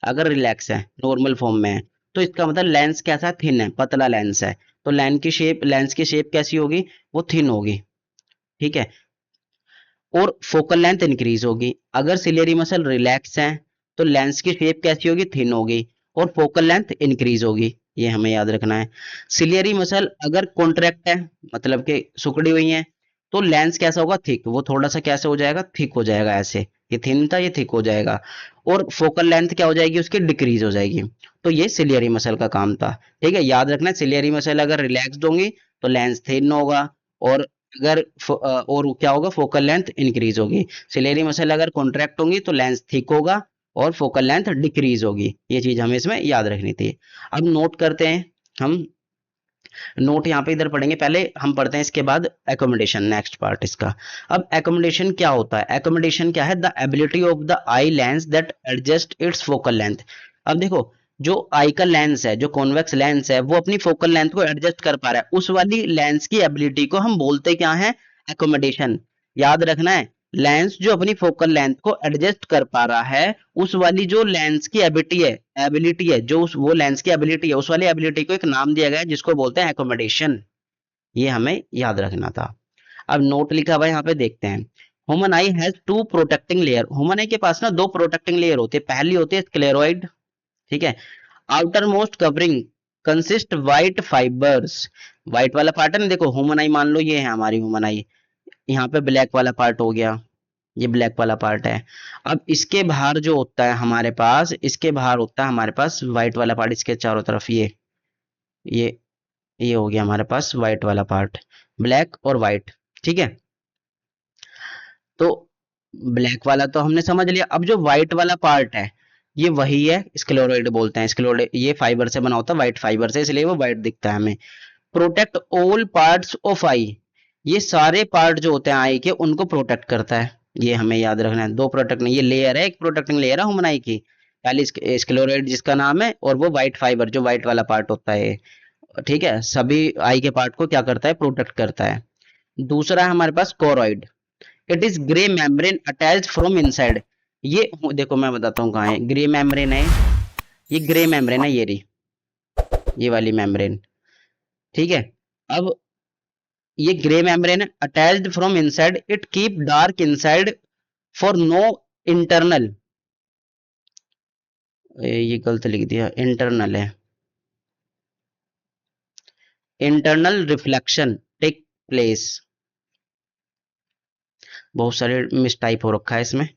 अगर रिलैक्स है, नॉर्मल फॉर्म में है, तो इसका मतलब लेंस कैसा है, थिन है, पतला लेंस है, तो लेंस की शेप कैसी होगी, वो थिन होगी, ठीक है। और फोकल लेंथ इंक्रीज होगी। अगर सिलियरी मसल रिलैक्स है तो लेंस की शेप कैसी होगी, थिन होगी, और फोकल लेंथ इंक्रीज होगी, ये हमें याद रखना है। सिलियरी मसल अगर कॉन्ट्रैक्ट है, मतलब कि सिकुड़ी हुई है, तो लेंस कैसा होगा, थिक, वो थोड़ा सा कैसे हो जाएगा, थिक हो जाएगा ऐसे, ये थिन था, ये थिक हो जाएगा, और फोकल लेंथ क्या हो जाएगी उसकी, डिक्रीज हो जाएगी। तो ये सिलियरी मसल का काम था। ठीक है, याद रखना सिलियरी मसल अगर रिलैक्स्ड होंगी तो लेंस थिन होगा, और अगर और क्या होगा, फोकल लेंथ इंक्रीज होगी। सिलियरी मसल अगर कॉन्ट्रैक्ट होंगी तो लेंस थिक होगा और फोकल लेंथ डिक्रीज होगी। ये चीज हमें इसमें याद रखनी थी। अब नोट करते हैं हम, नोट यहाँ पे इधर पढ़ेंगे, पहले हम पढ़ते हैं इसके बाद एकोमोडेशन, नेक्स्ट पार्ट इसका। अब एकोमोडेशन क्या होता है, एकोमोडेशन क्या है, the ability of the eye lens that adjust its focal length. अब देखो, जो आई का लेंस है, जो कॉन्वेक्स लेंस है, वो अपनी फोकल लेंथ को एडजस्ट कर पा रहा है, उस वाली लेंस की एबिलिटी को हम बोलते क्या है, एकोमोडेशन। याद रखना है, लेंस जो अपनी फोकल लेंथ को एडजस्ट कर पा रहा है, उस वाली जो लेंस की एबिलिटी है, जो वो लेंस की एबिलिटी है, उस वाली एबिलिटी को एक नाम दिया गया है जिसको बोलते हैं एकोमोडेशन। ये हमें याद रखना था। अब नोट लिखा हुआ है यहाँ पे, देखते हैं। Human eye has two protecting layer. Human eye के पास ना दो प्रोटेक्टिंग लेयर होते हैं। पहली होती है स्क्लेरॉइड, ठीक है, outer most covering consist white fibres. White वाला पार्ट है ना, देखो ह्यूमन आई मान लो ये है हमारी ह्यूमन आई, यहाँ पे ब्लैक वाला पार्ट हो गया, ये ब्लैक वाला पार्ट है। अब इसके बाहर जो होता है हमारे पास, इसके बाहर होता है हमारे पास व्हाइट वाला पार्ट, इसके चारों तरफ ये ये हो गया हमारे पास व्हाइट वाला पार्ट, ब्लैक और व्हाइट। ठीक है, तो ब्लैक वाला तो हमने समझ लिया। अब जो व्हाइट वाला पार्ट है, ये वही है, स्क्लेरोइड बोलते हैं। स्क्लेरोइड ये फाइबर से बना होता है, व्हाइट फाइबर से, इसलिए वो व्हाइट दिखता है हमें। प्रोटेक्ट ऑल पार्ट्स ऑफ आई, ये सारे पार्ट जो होते हैं आई के, उनको प्रोटेक्ट करता है। ये हमें याद रखना है। दो प्रोटेक्ट नहीं, ये लेयर है, एक प्रोटेक्टिंग लेयर है ह्यूमन आई की, पहले स्क्लेरोइड जिसका नाम है, और वो व्हाइट फाइबर जो व्हाइट वाला पार्ट होता है। ठीक है, सभी आई के पार्ट को क्या करता है, प्रोटेक्ट करता है। दूसरा है हमारे पास choroid, it is grey membrane attached from inside. ये देखो मैं बताता हूँ कहाँ है ग्रे मेम्ब्रेन है, ये ग्रे मेम्ब्रेन है, ये रही, ये वाली मेम्ब्रेन। ठीक है, अब ये grey membrane attached from inside, it keep dark inside for no internal, ये गलत लिख दिया, इंटरनल है, इंटरनल रिफ्लेक्शन टेक प्लेस। बहुत सारे मिसटाइप हो रखा है इसमें,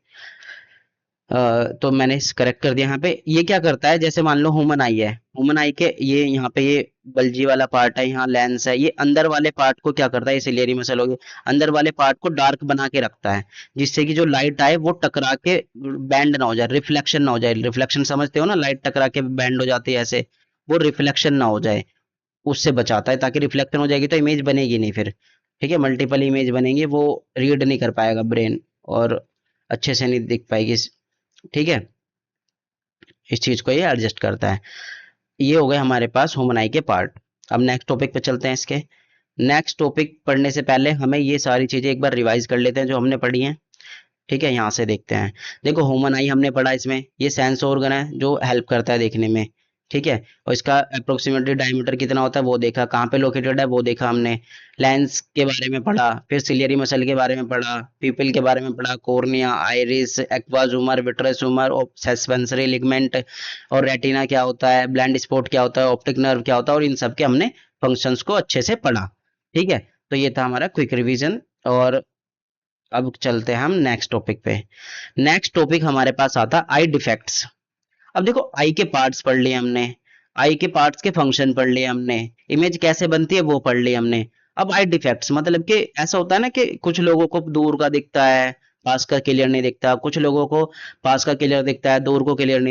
तो मैंने करेक्ट कर दिया यहाँ पे। ये क्या करता है, जैसे मान लो ह्यूमन आई है, ह्यूमन आई के ये यहाँ पे ये बल्जी वाला पार्ट है, यहाँ लेंस है, ये अंदर वाले पार्ट को क्या करता है, ये सिलियरी मसल हो गई, अंदर वाले पार्ट को डार्क बना के रखता है, जिससे कि जो लाइट आए वो टकरा के बैंड ना हो जाए, रिफ्लेक्शन ना हो जाए। रिफ्लेक्शन समझते हो ना, लाइट टकरा के बैंड हो जाती है ऐसे, वो रिफ्लेक्शन ना हो जाए, उससे बचाता है, ताकि रिफ्लेक्शन हो जाएगी तो इमेज बनेगी नहीं फिर। ठीक है, मल्टीपल इमेज बनेंगे, वो रीड नहीं कर पाएगा ब्रेन, और अच्छे से नहीं दिख पाएगी। ठीक है, इस चीज को ये एडजस्ट करता है। ये हो गए हमारे पास ह्यूमन आई के पार्ट। अब नेक्स्ट टॉपिक पे चलते हैं। इसके नेक्स्ट टॉपिक पढ़ने से पहले हमें ये सारी चीजें एक बार रिवाइज कर लेते हैं जो हमने पढ़ी हैं। ठीक है, यहाँ से देखते हैं। देखो ह्यूमन आई हमने पढ़ा, इसमें ये सेंस ऑर्गन है जो हेल्प करता है देखने में। ठीक है, और इसका अप्रोक्सीमेटली डायमीटर कितना होता है वो देखा, कहाँ पे लोकेटेड है वो देखा हमने, लेंस के बारे में पढ़ा, फिर सिलियरी मसल के बारे में पढ़ा, पीपल के बारे में पढ़ा, cornea, iris, aqueous humour, vitreous humour, और सस्पेंसरी लिगमेंट, और रेटिना क्या होता है, ब्लाइंड स्पॉट क्या होता है, ऑप्टिक नर्व क्या होता है, और इन सब के हमने फंक्शंस को अच्छे से पढ़ा। ठीक है, तो ये था हमारा क्विक रिवीजन। और अब चलते हैं हम नेक्स्ट टॉपिक पे। नेक्स्ट टॉपिक हमारे पास आता आई डिफेक्ट्स। अब देखो आई के पार्ट्स पढ़ लिए हमने, आई के पार्ट्स के फंक्शन पढ़ लिए हमने, इमेज कैसे बनती है वो पढ़ लिए हमने। अब आई डिफेक्ट्स मतलब कि ऐसा होता है ना कि कुछ लोगों को दूर का दिखता है, पास का क्लियर नहीं दिखता, कुछ लोगों को पास का क्लियर दिखता है, दूर को क्लियर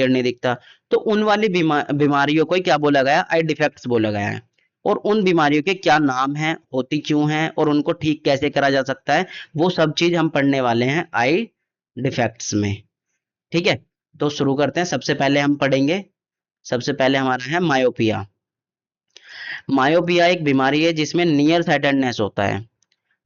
नहीं दिखता। तो उन वाली बीमारियों को ही क्या बोला गया, आई डिफेक्ट्स बोला गया है। और उन बीमारियों के क्या नाम है, होती क्यों है, और उनको ठीक कैसे करा जा सकता है, वो सब चीज हम पढ़ने वाले हैं आई डिफेक्ट्स में। ठीक है, तो शुरू करते हैं। सबसे पहले हम पढ़ेंगे, सबसे पहले हमारा है मायोपिया। मायोपिया एक बीमारी है जिसमें नियर साइटेडनेस होता है।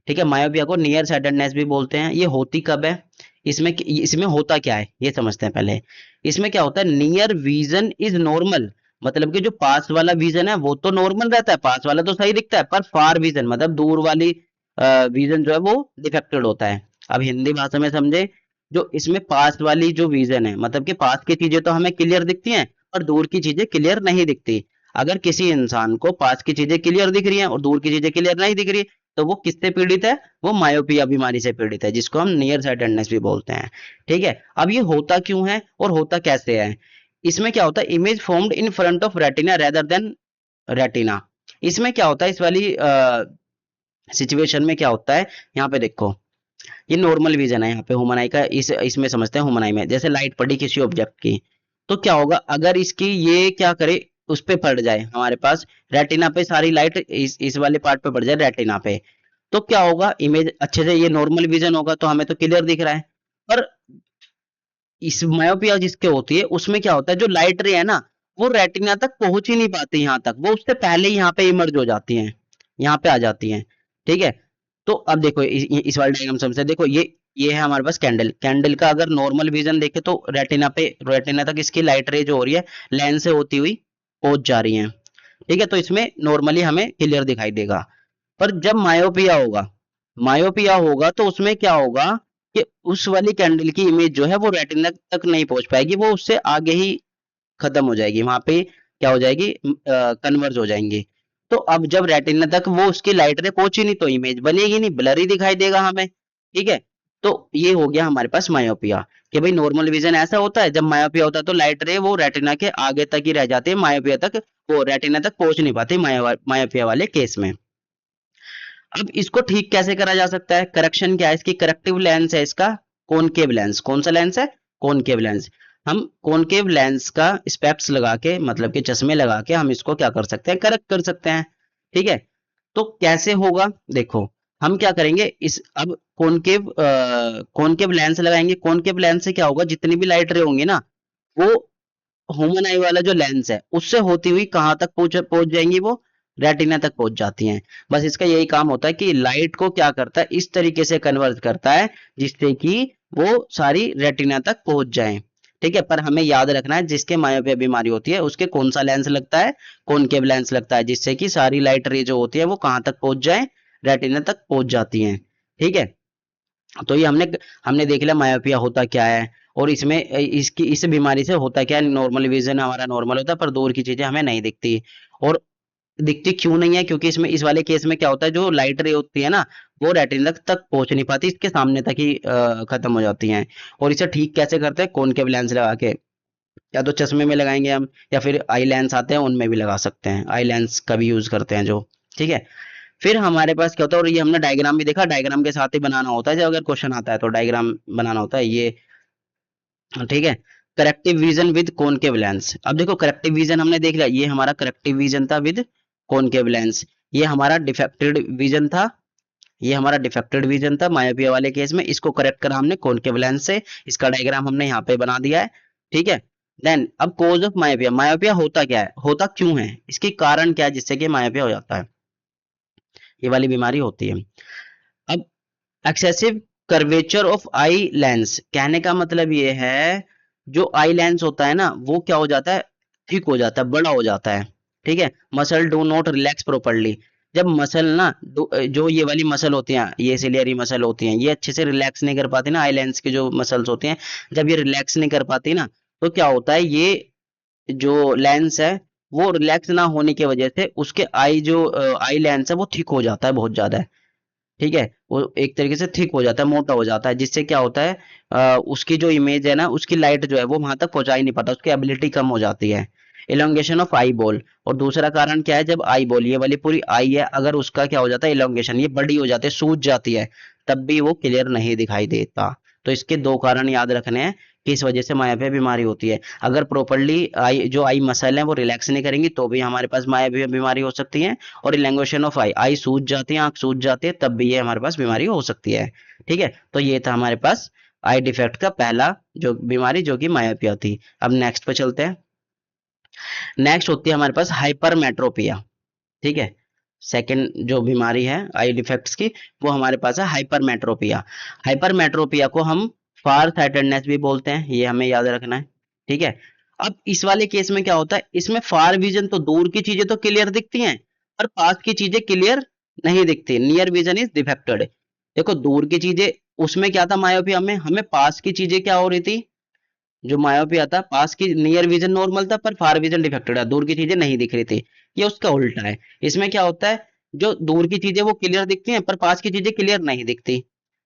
ठीक है, मायोपिया को नियर साइटेडनेस भी बोलते हैं। ये होती कब है, इसमें इसमें होता क्या है ये समझते हैं पहले। इसमें क्या होता है, नियर विजन इज नॉर्मल, मतलब कि जो पास वाला विजन है वो तो नॉर्मल रहता है, पास वाला तो सही दिखता है, पर फार विजन मतलब दूर वाली विजन जो है वो डिफेक्टेड होता है। अब हिंदी भाषा में समझे, जो इसमें पास वाली जो विजन है, मतलब कि पास की चीजें तो हमें क्लियर दिखती हैं और दूर की चीजें क्लियर नहीं दिखती। अगर किसी इंसान को पास की चीजें क्लियर दिख रही हैं और दूर की चीजें क्लियर नहीं दिख रही, तो वो किससे पीड़ित है? वो मायोपिया बीमारी से पीड़ित है, जिसको हम नियर साइटेडनेस भी बोलते हैं। ठीक है, अब ये होता क्यों है और होता कैसे है? इसमें क्या होता है, image formed in front of retina rather than retina. इसमें क्या होता है, इस वाली सिचुएशन में क्या होता है, यहाँ पे देखो, ये नॉर्मल विजन है, यहाँ पे ह्यूमन आई का, इस इसमें समझते हैं ह्यूमन आई में, जैसे लाइट पड़ी किसी ऑब्जेक्ट की, तो क्या होगा अगर इसकी ये क्या करे, उस पे पड़ जाए हमारे पास रेटिना पे, सारी लाइट इस वाले पार्ट पे पड़ जाए रेटिना पे, तो क्या होगा, इमेज अच्छे से, ये नॉर्मल विजन होगा तो हमें तो क्लियर दिख रहा है। पर इस मायोपिया जिसके होती है उसमें क्या होता है, जो लाइट रे है ना, वो रेटिना तक पहुंच ही नहीं पाती, यहाँ तक वो उससे पहले ही यहाँ पे इमर्ज हो जाती हैं, यहाँ पे आ जाती हैं। ठीक है, तो अब देखो इस वाले डायग्राम समझते हैं। देखो ये है हमारे पास कैंडल, कैंडल का अगर नॉर्मल विजन देखे तो रेटिना पे, रेटिना तक इसकी लाइट रे जो हो रही है लेंस से होती हुई पहुंच जा रही है। ठीक है, तो इसमें नॉर्मली हमें क्लियर दिखाई देगा। पर जब मायोपिया होगा, मायोपिया होगा तो उसमें क्या होगा कि उस वाली कैंडल की इमेज जो है वो रेटिना तक नहीं पहुंच पाएगी, वो उससे आगे ही खत्म हो जाएगी, वहां पे क्या हो जाएगी, कन्वर्ज हो जाएंगी। तो अब जब रेटिना तक वो उसकी लाइट रे पहुंची नहीं तो इमेज बनेगी नहीं, ब्लरी दिखाई देगा हमें। ठीक है, तो ये हो गया हमारे पास मायोपिया, कि भाई नॉर्मल विजन ऐसा होता है, जब मायोपिया होता है तो लाइट रे वो रेटिना के आगे तक ही रह जाती है, मायोपिया तक, वो रेटिना तक पहुंच नहीं पाती मायोपिया वाले केस में। अब इसको ठीक कैसे करा जा सकता है, करेक्शन क्या है इसकी, करेक्टिव लेंस है इसका कॉनकेव लेंस। कौन सा लेंस है? Concave lens. हम कॉनकेव लेंस का स्पेक्स लगा के, मतलब कि चश्मे लगा के हम इसको क्या कर सकते हैं, करेक्ट कर सकते हैं। ठीक है, तो कैसे होगा, देखो हम क्या करेंगे, इस अब कॉनकेव लेंस लगाएंगे। कॉनकेव लेंस से क्या होगा, जितनी भी लाइट रे होंगी ना, वो ह्यूमन आई वाला जो लेंस है उससे होती हुई कहाँ तक पहुंच पहुंच जाएंगी, वो रेटिना तक पहुंच जाती हैं। बस इसका यही काम होता है कि लाइट को क्या करता है, इस तरीके से कन्वर्ट करता है जिससे कि वो सारी रेटिना तक पहुंच जाए। ठीक है, पर हमें याद रखना है जिसके मायोपिया बीमारी होती है उसके कौन सा लेंस लगता है, कॉनकेव लेंस लगता है, जिससे कि सारी लाइट रे जो होती है वो कहाँ तक पहुंच जाए, रेटिना तक पहुंच जाती हैं। ठीक है, तो ये हमने हमने देख लिया मायोपिया होता क्या है, और इसमें इसकी इस बीमारी से होता क्या है, नॉर्मल विजन हमारा नॉर्मल होता है पर दूर की चीजें हमें नहीं दिखती। और दिखती क्यों नहीं है, क्योंकि इसमें इस वाले केस में क्या होता है, जो लाइट रे होती है ना, वो रेटिना तक पहुंच नहीं पाती, इसके सामने तक ही खत्म हो जाती हैं। और इसे ठीक कैसे करते हैं, कॉनकेव लेंस लगा के, या तो चश्मे में लगाएंगे हम, या फिर आई लेंस आते हैं उनमें भी लगा सकते हैं, आई लेंस का भी यूज करते हैं जो। ठीक है, फिर हमारे पास क्या होता है, और ये हमने डायग्राम भी देखा, डायग्राम के साथ ही बनाना होता है, जब अगर क्वेश्चन आता है तो डायग्राम बनाना होता है ये। ठीक है, corrective vision with concave lens. अब देखो करेक्टिव विजन हमने देख लिया, ये हमारा करेक्टिव विजन था विद कॉनकेव लेंस। ये हमारा डिफेक्टेड विजन था, ये हमारा डिफेक्टेड विजन था मायोपिया वाले केस में, इसको करेक्ट करा हमने कॉनकेव लेंस से। इसका डायग्राम हमने यहाँ पे बना दिया है। ठीक है, देन अब कोज ऑफ मायोपिया, मायोपिया होता क्या है, होता क्यों है, इसकी कारण क्या है जिससे कि मायोपिया हो जाता है, ये वाली बीमारी होती है। अब excessive curvature of eye lens, कहने का मतलब ये है, जो आई लेंस होता है ना वो क्या हो जाता है, थिक हो जाता है, बड़ा हो जाता है। ठीक है, muscle do not relax properly, जब मसल ना जो ये वाली मसल होती हैं, ये सिलियरी मसल होती हैं, ये अच्छे से रिलैक्स नहीं कर पाती ना, आई लेंस की जो मसल्स होती हैं, जब ये रिलैक्स नहीं कर पाती ना, तो क्या होता है, ये जो लेंस है वो रिलैक्स ना होने की वजह से उसके आई जो आई लेंस है वो थिक हो जाता है बहुत ज्यादा। ठीक है, वो एक तरीके से थिक हो जाता है, मोटा हो जाता है, जिससे क्या होता है, उसकी जो इमेज है ना, उसकी लाइट जो है वो वहां तक पहुंचा ही नहीं पाता, उसकी एबिलिटी कम हो जाती है। इलोंगेशन ऑफ आई बॉल, और दूसरा कारण क्या है, जब आई बॉल ये वाली पूरी आई है, अगर उसका क्या हो जाता है, इलोंगेशन, ये बड़ी हो जाती है, सूज जाती है, तब भी वो क्लियर नहीं दिखाई देता। तो इसके दो कारण याद रखने हैं कि इस वजह से मायाविया बीमारी होती है। अगर प्रॉपरली आई जो आई मसल है वो रिलैक्स नहीं करेंगी तो भी हमारे पास मायाविया बीमारी हो सकती है। और इलैंग्वेशन ऑफ आई, आई सूज जाती है, आंख सूज जाती है, तब भी ये हमारे पास बीमारी हो सकती है। ठीक है, तो ये था हमारे पास आई डिफेक्ट का पहला जो बीमारी, जो कि मायोपिया थी। अब नेक्स्ट पे चलते हैं। नेक्स्ट होती है हमारे पास हाइपरमेट्रोपिया। ठीक है, सेकंड जो बीमारी है आई डिफेक्ट्स की, वो हमारे पास है हाइपरमेट्रोपिया। हाइपरमेट्रोपिया को हम फार साइटेडनेस भी बोलते हैं, ये हमें याद रखना है। ठीक है, अब इस वाले केस में क्या होता है, इसमें फार विजन तो दूर की चीजें तो क्लियर दिखती हैं, पर पास की चीजें क्लियर नहीं दिखती, नियर विजन इज डिफेक्टेड। देखो दूर की चीजें, उसमें क्या था मायोपिया में, हमें पास की चीजें क्या हो रही थी, जो मायोपिया था, पास की नियर विजन नॉर्मल था पर फार विजन डिफेक्टेड है, दूर की चीजें नहीं दिख रही थी। ये उसका उल्टा है, इसमें क्या होता है, जो दूर की चीजें वो क्लियर दिखती हैं पर पास की चीजें क्लियर नहीं दिखती।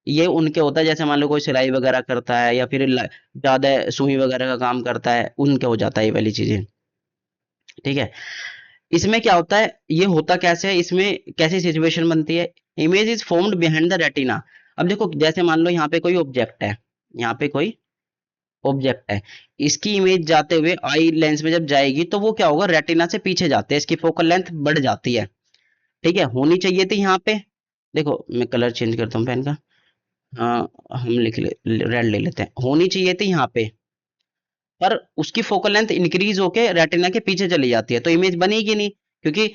ये उनके होता है, जैसे मान लो कोई सिलाई वगैरह करता है या फिर ज्यादा सुई वगैरह का काम करता है, उनके हो जाता है ये वाली चीजें। ठीक है। इसमें क्या होता है, ये होता कैसे है, इसमें कैसी सिचुएशन बनती है। Image is formed behind the retina. अब देखो जैसे मान लो यहाँ पे कोई ऑब्जेक्ट है, यहाँ पे कोई ऑब्जेक्ट है, इसकी इमेज जाते हुए आई लेंस में जब जाएगी तो वो क्या होगा, रेटिना से पीछे जाते हैं, इसकी फोकल लेंथ बढ़ जाती है। ठीक है, होनी चाहिए थी यहाँ पे, देखो मैं कलर चेंज करता हूँ पेन का। हाँ हम लिख ले, रेड ले लेते हैं, होनी चाहिए थी यहाँ पे, पर उसकी फोकल लेंथ इंक्रीज होके रेटिना के पीछे चली जाती है, तो इमेज बनेगी नहीं, क्योंकि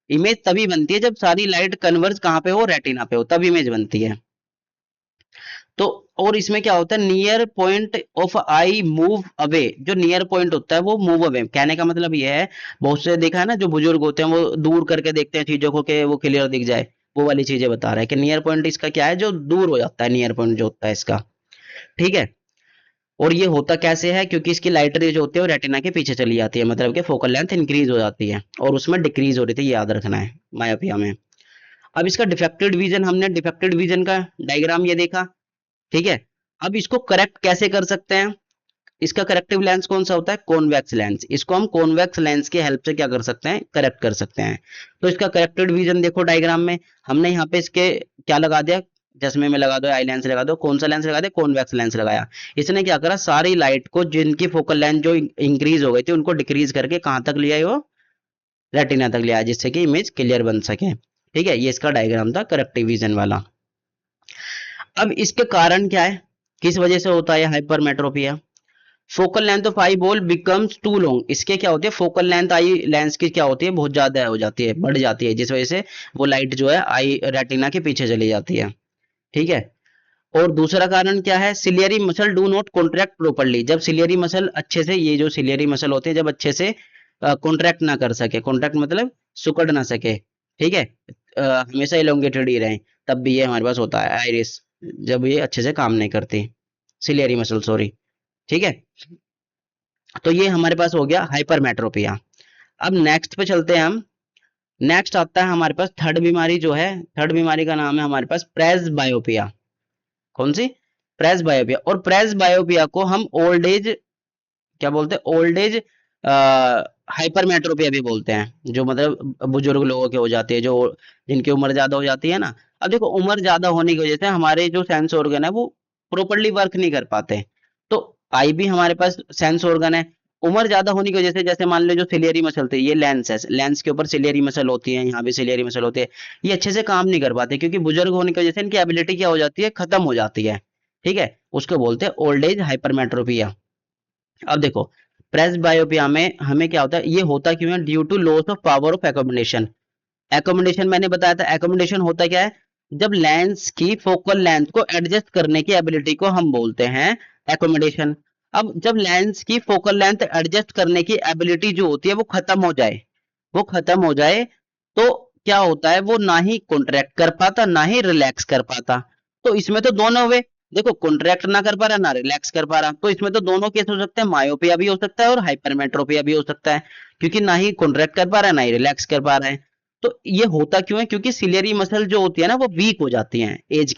इमेज तभी बनती है जब सारी लाइट कन्वर्ज कहाँ पे हो, रेटिना पे हो, तब इमेज बनती है। तो और इसमें क्या होता है, near point of I move away, जो नियर पॉइंट होता है वो मूव अवे, कहने का मतलब ये है, बहुत से देखा है ना जो बुजुर्ग होते हैं वो दूर करके देखते हैं चीजों को कि वो क्लियर दिख जाए, वो वाली चीजें बता रहा है कि नियर पॉइंट इसका क्या है, जो दूर हो जाता है, नियर पॉइंट जो होता है इसका। ठीक है। और ये होता कैसे है, क्योंकि इसकी लाइट रे जो होती है वो रेटिना के पीछे चली जाती है, मतलब कि फोकल लेंथ इंक्रीज हो जाती है, और उसमें डिक्रीज हो रही थी, ये याद रखना है मायोपिया में। अब इसका डिफेक्टेड विजन, हमने डिफेक्टेड विजन का डायग्राम ये देखा। ठीक है। अब इसको करेक्ट कैसे कर सकते हैं, इसका करेक्टिव लेंस कौन सा होता है, कॉन्वेक्स लेंस, इसको हम कॉन्वेक्स लेंस की हेल्प से क्या कर सकते हैं, करेक्ट कर सकते हैं। तो इसका करेक्टेड विजन देखो डायग्राम में, हमने यहाँ पे इसके क्या लगा दिया, चश्मे में लगा दो, आई लेंस लगा दो, कौन सा लेंस लगा दिया, कॉन्वेक्स लेंस लगाया। इसने क्या करा, सारी लाइट को जिनकी फोकल लेंथ जो इंक्रीज हो गई थी उनको डिक्रीज करके कहाँ तक लिया, वो रेटिना तक लिया, जिससे कि इमेज क्लियर बन सके। ठीक है, ये इसका डायग्राम था करेक्टिव विजन वाला। अब इसके कारण क्या है, किस वजह से होता है hypermetropia, focal length of eye ball becomes too long, इसके क्या होती है, फोकल लेंथ आई लेंस की क्या होती है, बहुत ज्यादा हो जाती है, बढ़ जाती है, जिस वजह से वो लाइट जो है आई रेटिना के पीछे चली जाती है। ठीक है। और दूसरा कारण क्या है, ciliary muscle do not contract properly, जब सिलियरी मसल अच्छे से, ये जो सिलियरी मसल होते हैं जब अच्छे से कॉन्ट्रैक्ट ना कर सके, कॉन्ट्रैक्ट मतलब सुकड़ ना सके। ठीक है। हमेशा इलोंगेटेड ही रहे, तब भी ये हमारे पास होता है आइरिस, जब ये अच्छे से काम नहीं करती, सिलियरी मसल, सॉरी। ठीक है। तो ये हमारे पास हो गया हाइपरमेट्रोपिया। अब नेक्स्ट पे चलते हैं हम। नेक्स्ट आता है हमारे पास थर्ड बीमारी जो है, थर्ड बीमारी का नाम है हमारे पास प्रेस बायोपिया। कौन सी, प्रेस बायोपिया। और प्रेस बायोपिया को हम ओल्ड एज क्या बोलते हैं, ओल्ड एज हाइपरमेट्रोपिया भी बोलते हैं, जो मतलब बुजुर्ग लोगों के हो जाती है, जो जिनकी उम्र ज्यादा हो जाती है ना। अब देखो उम्र ज्यादा होने की वजह से हमारे जो सेंस ऑर्गन है वो प्रॉपरली वर्क नहीं कर पाते। तो आई भी हमारे पास सेंस ऑर्गन है, उम्र ज्यादा होने की वजह से, जैसे मान लो जो सिलियरी मसल थी, ये लेंस है, लेंस के ऊपर सिलियरी मसल होती है, यहाँ भी सिलियरी मसल होती है, ये अच्छे से काम नहीं कर पाते, क्योंकि बुजुर्ग होने की वजह से इनकी एबिलिटी क्या हो जाती है, खत्म हो जाती है। ठीक है, उसको बोलते हैं ओल्ड एज हाइपरमेट्रोपिया। अब देखो प्रेस बायोपिया में हमें क्या होता है, ये होता क्यों है, due to loss of power of accommodation. Accommodation मैंने बताया था, एकोमोडेशन होता क्या है, जब लेंस की फोकल लेंथ को एडजस्ट करने की एबिलिटी को हम बोलते हैं एकोमोडेशन। अब जब लेंस की फोकल लेंथ एडजस्ट करने की एबिलिटी जो होती है वो खत्म हो जाए, वो खत्म हो जाए, तो क्या होता है, वो ना ही कॉन्ट्रैक्ट कर पाता ना ही रिलैक्स कर पाता। तो इसमें तो दोनों हुए, देखो कॉन्ट्रैक्ट ना कर पा रहा ना रिलैक्स कर पा रहा, तो इसमें तो दोनों केस हो सकते हैं, मायोपिया भी हो सकता है और हाइपरमेट्रोपिया भी हो सकता है, क्योंकि ना ही कॉन्ट्रैक्ट कर पा रहा है ना ही रिलैक्स कर पा रहा है। तो ये होता क्यों है, क्योंकि सिलियरी मसल जो होती है ना वो वीक हो जाती हैं एज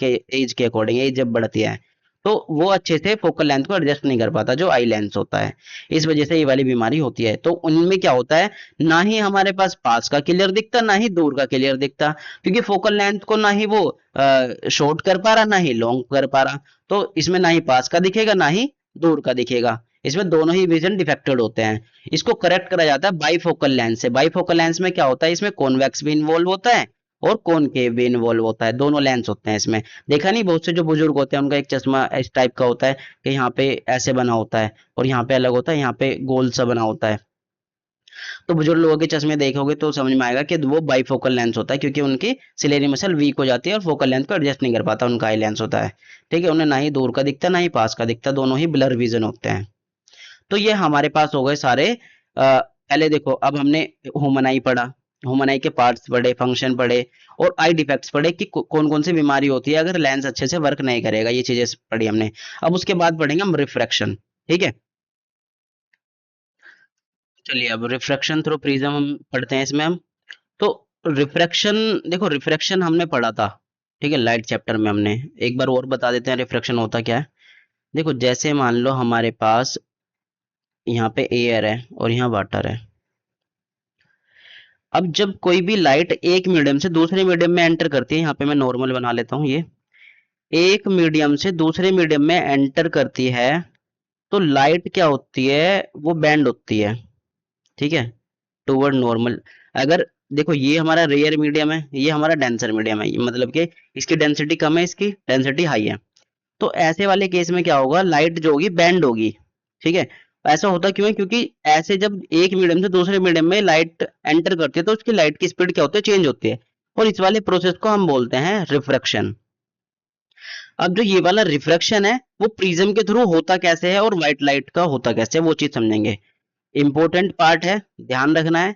के अकॉर्डिंग, एज जब बढ़ती है तो वो अच्छे से फोकल लेंथ को एडजस्ट नहीं कर पाता, जो आई लेंस होता है, इस वजह से ये वाली बीमारी होती है। तो उनमें क्या होता है, ना ही हमारे पास पास का क्लियर दिखता ना ही दूर का क्लियर दिखता, क्योंकि फोकल लेंथ को ना ही वो शॉर्ट कर पा रहा ना ही लॉन्ग कर पा रहा, तो इसमें ना ही पास का दिखेगा ना ही दूर का दिखेगा, इसमें दोनों ही विजन डिफेक्टेड होते हैं। इसको करेक्ट करा जाता है बाईफोकल लेंस से। बाईफोकल लेंस में क्या होता है, इसमें कॉन्वेक्स भी इन्वॉल्व होता है और कॉनकेव भी इन्वॉल्व होता है, दोनों लेंस होते हैं इसमें। देखा नहीं, बहुत से जो बुजुर्ग होते हैं उनका एक चश्मा इस टाइप का होता है कि यहाँ पे ऐसे बना होता है और यहाँ पे अलग होता है, यहाँ पे गोल सा बना होता है। तो बुजुर्ग लोगों के चश्मे देखोगे तो समझ में आएगा कि वो बाईफोकल लेंस होता है, क्योंकि उनकी सिलेरी मसल वीक हो जाती है और फोकल लेंथ को एडजस्ट नहीं कर पाता, उनका आई लेंस होता है। ठीक है, उन्हें ना ही दूर का दिखता ना ही पास का दिखता, दोनों ही ब्लर विजन होते हैं। तो ये हमारे पास हो गए सारे। पहले देखो, अब हमने ह्यूमन आई पढ़ा, ह्यूमन आई के पार्ट्स पढ़े, फंक्शन पढ़े और आई डिफेक्ट्स पढ़े कि कौन कौन सी बीमारी होती है अगर लेंस अच्छे से वर्क नहीं करेगा, ये चीजें पढ़ी हमने। अब उसके बाद पढ़ेंगे हम रिफ्रैक्शन। ठीक है, चलिए अब रिफ्रैक्शन थ्रू प्रिज्म हम पढ़ते हैं इसमें हम। तो रिफ्रैक्शन, देखो रिफ्रैक्शन हमने पढ़ा था, ठीक है, लाइट चैप्टर में हमने। एक बार और बता देते हैं रिफ्रैक्शन होता क्या है। देखो जैसे मान लो हमारे पास यहाँ पे एयर है और यहाँ वाटर है। अब जब कोई भी लाइट एक मीडियम से दूसरे मीडियम में एंटर करती है, यहाँ पे मैं नॉर्मल बना लेता हूँ, ये एक मीडियम से दूसरे मीडियम में एंटर करती है, तो लाइट क्या होती है, वो बेंड होती है, ठीक है, टूवर्ड नॉर्मल। अगर देखो ये हमारा रेयर मीडियम है, ये हमारा डेंसर मीडियम है, मतलब कि इसकी डेंसिटी कम है, इसकी डेंसिटी हाई है। तो ऐसे वाले केस में क्या होगा, लाइट जो होगी बैंड होगी, ठीक है। ऐसा होता क्यों है, क्योंकि ऐसे जब एक मीडियम से दूसरे मीडियम में लाइट एंटर करती है तो उसकी लाइट की स्पीड क्या होती है, चेंज होती है, और इस वाले प्रोसेस को हम बोलते हैं रिफ्रैक्शन। अब जो ये वाला रिफ्रैक्शन है वो प्रिज्म के थ्रू होता कैसे है और व्हाइट लाइट का होता कैसे है, वो चीज समझेंगे। इंपॉर्टेंट पार्ट है, ध्यान रखना है।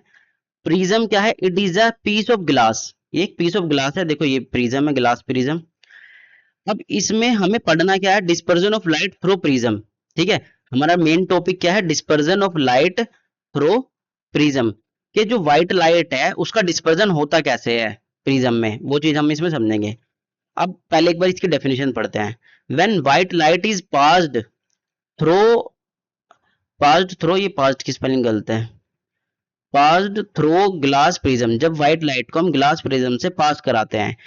प्रिज्म क्या है, it is a piece of glass, ये एक पीस ऑफ ग्लास है, देखो ये प्रिज्म है, ग्लास प्रिज्म। अब इसमें हमें पढ़ना क्या है, dispersion of light through prism, ठीक है। हमारा मेन टॉपिक क्या है, dispersion of light through prism, कि जो व्हाइट लाइट है उसका डिस्पर्जन होता कैसे है प्रिज्म में, वो चीज हम इसमें समझेंगे। अब पहले एक बार इसकी डेफिनेशन पढ़ते हैं। When white light is through passed through, ये पास्ड की स्पेलिंग गलत है, पास्ड थ्रू ग्लास प्रिज्म, जब व्हाइट लाइट को हम ग्लास प्रिज्म से पास कराते हैं,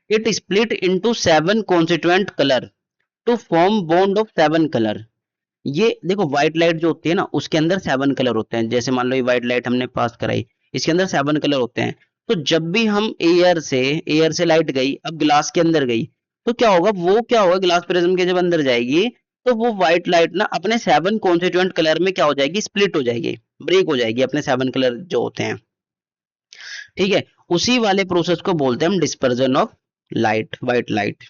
it split into 7 constituent colour to form bond of 7 colour. ये देखो व्हाइट लाइट जो होती है ना उसके अंदर 7 कलर होते हैं, जैसे मान लो ये व्हाइट लाइट हमने पास कराई, इसके अंदर 7 कलर होते हैं। तो जब भी हम एयर से लाइट गई, अब ग्लास के अंदर गई, तो क्या होगा, वो क्या होगा, ग्लास प्रिज्म के जब अंदर जाएगी तो वो व्हाइट लाइट ना अपने 7 कॉन्स्टिट्यूएंट कलर में क्या हो जाएगी, स्प्लिट हो जाएगी, ब्रेक हो जाएगी, अपने 7 कलर जो होते हैं, ठीक है। उसी वाले प्रोसेस को बोलते हैं हम dispersion of light, white light.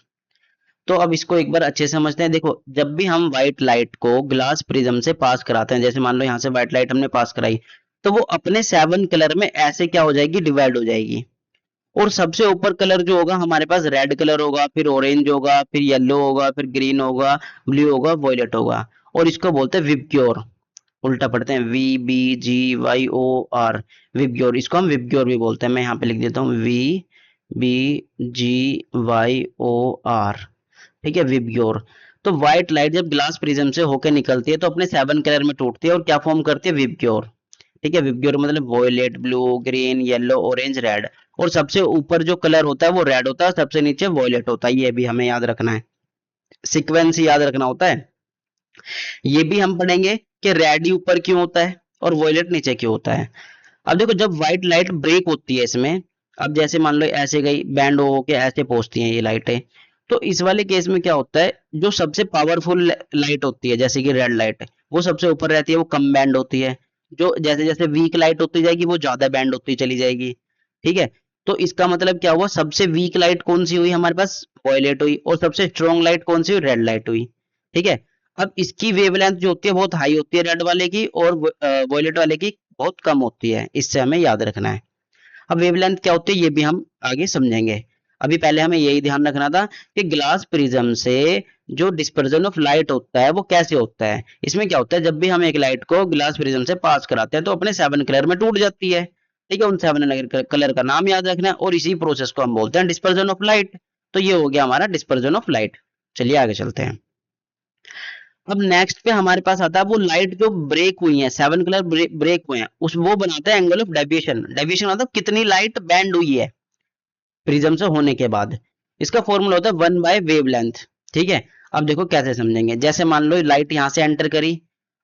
तो अब इसको एक बार अच्छे से समझते हैं। देखो जब भी हम व्हाइट लाइट को ग्लास प्रिज्म से पास कराते हैं, जैसे मान लो यहाँ से व्हाइट लाइट हमने पास कराई, तो वो अपने 7 कलर में ऐसे क्या हो जाएगी, डिवाइड हो जाएगी। और सबसे ऊपर कलर जो होगा हमारे पास रेड कलर होगा, फिर ऑरेंज होगा, फिर येलो होगा, फिर ग्रीन होगा, ब्लू होगा, वॉयलेट होगा, और इसको बोलते हैं विबग्योर। उल्टा पढ़ते हैं, VBGYOR, विबग्योर, इसको हम विबग्योर भी बोलते हैं। मैं यहाँ पे लिख देता हूँ VBGYOR, ठीक है, विबग्योर। तो व्हाइट लाइट जब ग्लास प्रिज्म से होकर निकलती है तो अपने 7 कलर में टूटती है और क्या फॉर्म करती है, विबग्योर, ठीक है। विबग्योर मतलब violet, blue, green, yellow, orange, red, और सबसे ऊपर जो कलर होता है वो रेड होता है, सबसे नीचे वॉयलेट होता है, ये भी हमें याद रखना है, सीक्वेंस याद रखना होता है। ये भी हम पढ़ेंगे कि रेड ही ऊपर क्यों होता है और वॉयलेट नीचे क्यों होता है। अब देखो जब व्हाइट लाइट ब्रेक होती है इसमें, अब जैसे मान लो ऐसे गई, बैंड हो के ऐसे पहुंचती हैं ये लाइटें, तो इस वाले केस में क्या होता है, जो सबसे पावरफुल लाइट होती है जैसे कि रेड लाइट, वो सबसे ऊपर रहती है, वो कम बैंड होती है। जो जैसे जैसे वीक लाइट होती जाएगी वो ज्यादा बैंड होती चली जाएगी, ठीक है। तो इसका मतलब क्या हुआ, सबसे वीक लाइट कौन सी हुई हमारे पास, वॉयलेट हुई, और सबसे स्ट्रॉन्ग लाइट कौन सी हुई, रेड लाइट हुई, ठीक है। अब इसकी वेवलेंथ जो होती है बहुत हाई होती है रेड वाले की, और वॉयलेट वाले की बहुत कम होती है, इससे हमें याद रखना है। अब वेवलेंथ क्या होती है ये भी हम आगे समझेंगे। अभी पहले हमें यही ध्यान रखना था कि ग्लास प्रिज्म से जो डिस्पर्जन ऑफ लाइट होता है वो कैसे होता है। इसमें क्या होता है, जब भी हम एक लाइट को ग्लास प्रिज्म से पास कराते हैं तो अपने 7 कलर में टूट जाती है, ठीक है। उन 7 कलर का नाम याद रखना है, और इसी प्रोसेस को हम बोलते हैं डिस्पर्जन ऑफ लाइट। तो ये हो गया हमारा डिस्पर्जन ऑफ लाइट। चलिए आगे चलते हैं। अब नेक्स्ट पे हमारे पास आता है वो लाइट जो ब्रेक हुई है, 7 कलर ब्रेक हुए हैं, उस वो बनाता है एंगल ऑफ डेविएशन। डेविएशन मतलब कितनी लाइट बैंड हुई है प्रिज्म से होने के बाद। इसका फॉर्मूला होता है 1/वेवलेंथ, ठीक है। अब देखो कैसे समझेंगे, जैसे मान लो लाइट यहाँ से एंटर करी,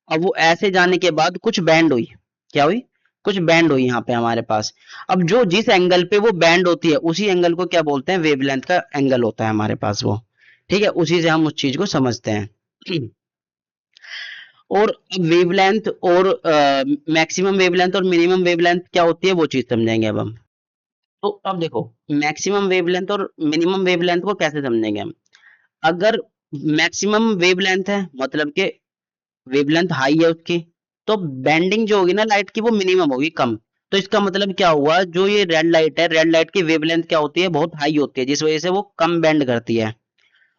अब वो ऐसे जाने के बाद कुछ बैंड हुई, क्या हुई, कुछ बैंड हुई यहाँ पे हमारे पास। अब जो जिस एंगल पे वो बैंड होती है उसी एंगल को क्या बोलते हैं, वेवलेंथ का एंगल होता है हमारे पास वो, ठीक है। उसी से हम उस चीज को समझते हैं। और अब वेवलेंथ और मैक्सिमम वेवलेंथ और मिनिमम वेवलेंथ क्या होती है वो चीज समझेंगे अब हम। तो अब देखो मैक्सिमम वेवलेंथ और मिनिमम वेवलेंथ को कैसे समझेंगे हम। अगर मैक्सिमम वेवलेंथ है मतलब कि वेवलेंथ हाई है उसकी, तो बेंडिंग जो होगी ना लाइट की वो मिनिमम होगी, कम। तो इसका मतलब क्या हुआ, जो ये रेड लाइट है, रेड लाइट की वेवलेंथ क्या होती है, बहुत हाई होती है, जिस वजह से वो कम बेंड करती है।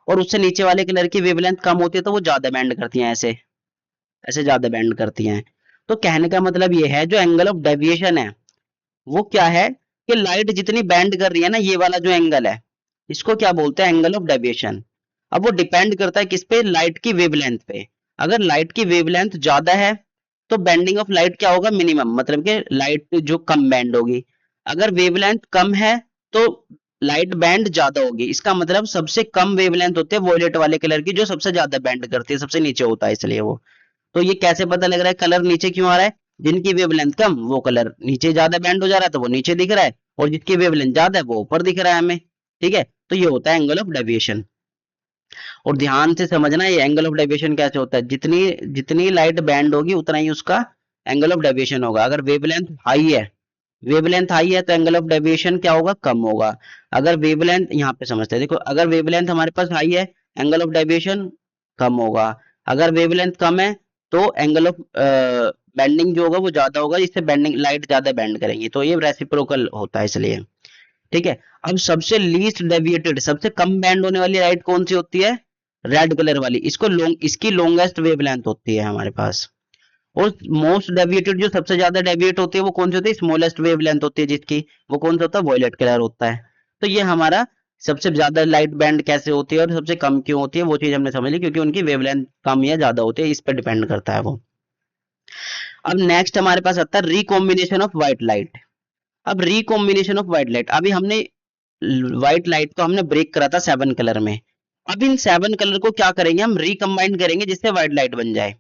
और उससे नीचे वाले कलर की वेवलेंथ कम होती है तो वो ज्यादा बेंड करती है, ऐसे ऐसे ज्यादा बेंड करती हैं। तो कहने का मतलब ये है जो एंगल ऑफ डेविएशन है वो क्या है, कि लाइट जितनी बैंड कर रही है ना, ये वाला जो एंगल है, इसको क्या बोलते हैं, एंगल ऑफ डेविएशन। अब वो डिपेंड करता है किस पे, लाइट की वेवलेंथ पे। अगर लाइट की वेवलेंथ ज्यादा है तो बेंडिंग ऑफ लाइट क्या होगा, मिनिमम, मतलब कि लाइट जो कम बैंड होगी। अगर वेवलेंथ कम है तो लाइट बैंड ज्यादा होगी। इसका मतलब सबसे कम वेवलेंथ होती है वॉयलेट वाले कलर की, जो सबसे ज्यादा बैंड करती है, सबसे नीचे होता है, इसलिए वो। तो ये कैसे पता लग रहा है कलर नीचे क्यों आ रहा है, जिनकी वेवलेंथ कम वो कलर नीचे ज्यादा बैंड हो जा रहा है तो वो नीचे दिख रहा है, और जिसकी वेवलेंथ ज्यादा है वो ऊपर दिख रहा है हमें। ठीक है, तो ये होता है एंगल ऑफ डेविएशन। और ध्यान से समझना ये एंगल ऑफ डेविएशन कैसे होता है, जितनी जितनी लाइट बैंड होगी उतना ही उसका एंगल ऑफ डेविएशन होगा। अगर वेवलेंथ हाई है तो एंगल ऑफ डेविएशन क्या होगा, कम होगा। अगर वेवलेंथ, यहाँ पे समझते हैं, देखो अगर वेवलेंथ हमारे पास हाई है, एंगल ऑफ डेविएशन कम होगा। अगर वेवलेंथ कम है तो एंगल ऑफ बेंडिंग जो होगा वो ज्यादा होगा, जिससे बेंडिंग लाइट ज्यादा बेंड करेंगी, तो ये रेसिप्रोकल होता है इसलिए। ठीक है, अब सबसे लीस्ट डेविएटेड, सबसे कम बैंड होने वाली लाइट कौन सी होती है, रेड कलर वाली। इसकी लॉन्गेस्ट वेवलेंथ होती है हमारे पास। और मोस्ट डेविएटेड, जो सबसे ज्यादा डेविएट होती है, वो कौन सी होती है, स्मॉलेस्ट वेवलेंथ होती है जिसकी, वो कौन सा होता है, वॉयलेट कलर होता है। तो ये हमारा सबसे ज्यादा लाइट बैंड कैसे होती है और सबसे कम क्यों होती है, वो चीज हमने समझ ली, क्योंकि उनकी वेवलेंथ कम या ज्यादा होती है, इस पर डिपेंड करता है वो। अब नेक्स्ट हमारे पास आता है रिकॉम्बिनेशन ऑफ व्हाइट लाइट। अब रिकॉम्बिनेशन ऑफ व्हाइट लाइट, अभी हमने व्हाइट लाइट को हमने ब्रेक करा था 7 कलर में। अब इन 7 कलर को क्या करेंगे, हम रिकम्बाइन करेंगे जिससे व्हाइट लाइट बन जाए।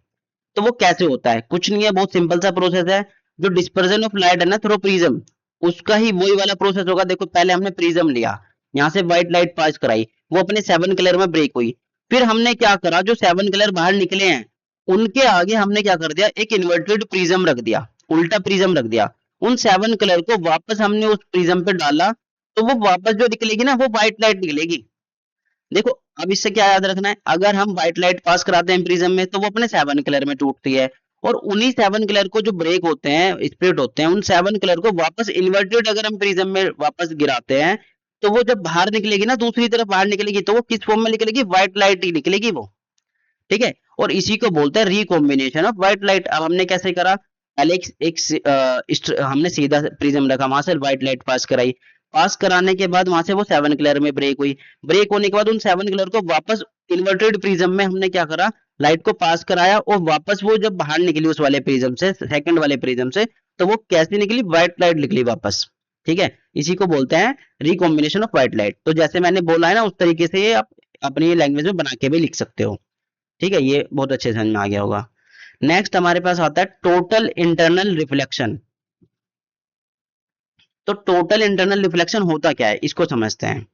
तो वो कैसे होता है, कुछ नहीं है, बहुत सिंपल सा प्रोसेस है। जो डिस्पर्जन ऑफ लाइट है ना थ्रू प्रिज्म, उसका ही वही वाला प्रोसेस होगा। देखो पहले हमने प्रिज्म लिया, यहाँ से व्हाइट लाइट पास कराई, वो अपने 7 कलर में ब्रेक हुई। फिर हमने क्या करा, जो 7 कलर बाहर निकले हैं उनके आगे हमने क्या कर दिया, एक इन्वर्टेड प्रिज्म रख दिया, उल्टा प्रिज्म रख दिया। उन 7 कलर को वापस हमने उस प्रिज्म पे डाला, तो वो वापस जो निकलेगी ना, वो व्हाइट लाइट निकलेगी। देखो अब इससे क्या याद रखना है, अगर हम व्हाइट लाइट पास कराते हैं प्रिज्म में तो वो अपने 7 कलर में टूटती है, और उन्हीं 7 कलर को जो ब्रेक होते हैं, स्प्लिट होते हैं, उन 7 कलर को वापस इन्वर्टेड अगर हम प्रिज्म में वापस गिराते हैं, तो वो जब बाहर निकलेगी ना, दूसरी तरफ बाहर निकलेगी, तो वो किस फॉर्म में निकलेगी, व्हाइट लाइट ही निकलेगी वो। ठीक है, और इसी को बोलते हैं रिकॉम्बिनेशन ऑफ व्हाइट लाइट। अब हमने कैसे करा, पहले हमने सीधा प्रिज्म रखा, वहां से व्हाइट लाइट पास कराई, पास कराने के बाद वहां से वो 7 कलर में ब्रेक हुई, ब्रेक होने के बाद उन 7 कलर को वापस इन्वर्टेड प्रिज्म में हमने क्या करा, लाइट को पास कराया, और वापस वो जब बाहर निकली उस वाले प्रिज्म से, सेकंड वाले प्रिज्म से, तो वो कैसी निकली, व्हाइट लाइट निकली वापस। ठीक है, इसी को बोलते हैं रिकॉम्बिनेशन ऑफ व्हाइट लाइट। तो जैसे मैंने बोला है ना, उस तरीके से ये आप अपनी लैंग्वेज में बना के भी लिख सकते हो। ठीक है, ये बहुत अच्छे समझ में आ गया होगा। नेक्स्ट हमारे पास आता है टोटल इंटरनल रिफ्लेक्शन। तो टोटल इंटरनल रिफ्लेक्शन होता क्या है, इसको समझते हैं।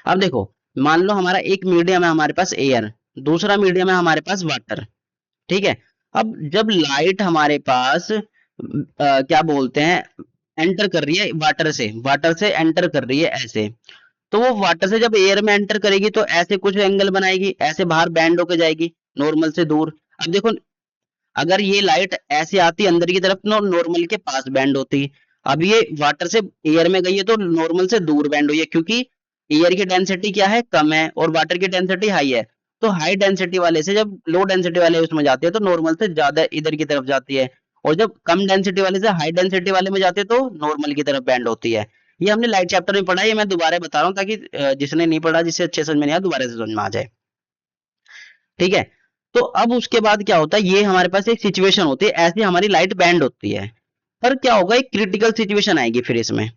अब देखो, मान लो हमारा एक मीडियम है हमारे पास एयर, दूसरा मीडियम है हमारे पास वाटर। ठीक है, अब जब लाइट हमारे पास क्या बोलते हैं, एंटर कर रही है वाटर से एंटर कर रही है ऐसे, तो वो वाटर से जब एयर में एंटर करेगी तो ऐसे कुछ एंगल बनाएगी, ऐसे बाहर बैंड होके जाएगी नॉर्मल से दूर। अब देखो, अगर ये लाइट ऐसे आती अंदर की तरफ तो नॉर्मल के पास बैंड होती, अब ये वाटर से एयर में गई है तो नॉर्मल से दूर बैंड हुई है, क्योंकि एयर की डेंसिटी क्या है, कम है, और वाटर की डेंसिटी हाई है। तो हाई डेंसिटी वाले से जब लो डेंसिटी वाले उसमें जाती है तो नॉर्मल से ज्यादा इधर की तरफ जाती है, और जब कम डेंसिटी वाले से हाई डेंसिटी वाले में जाती है तो नॉर्मल की तरफ बैंड होती है। ये हमने लाइट चैप्टर में पढ़ा है, ये मैं दोबारा बता रहा हूँ ताकि जिसने नहीं पढ़ा, जिससे अच्छे समझ में नहीं आया, दोबारा से समझ में आ जाए। ठीक है, तो अब उसके बाद क्या होता है, ये हमारे पास एक सिचुएशन होती है, ऐसी हमारी लाइट बैंड होती है। पर क्या होगा, एक क्रिटिकल सिचुएशन आएगी फिर इसमें।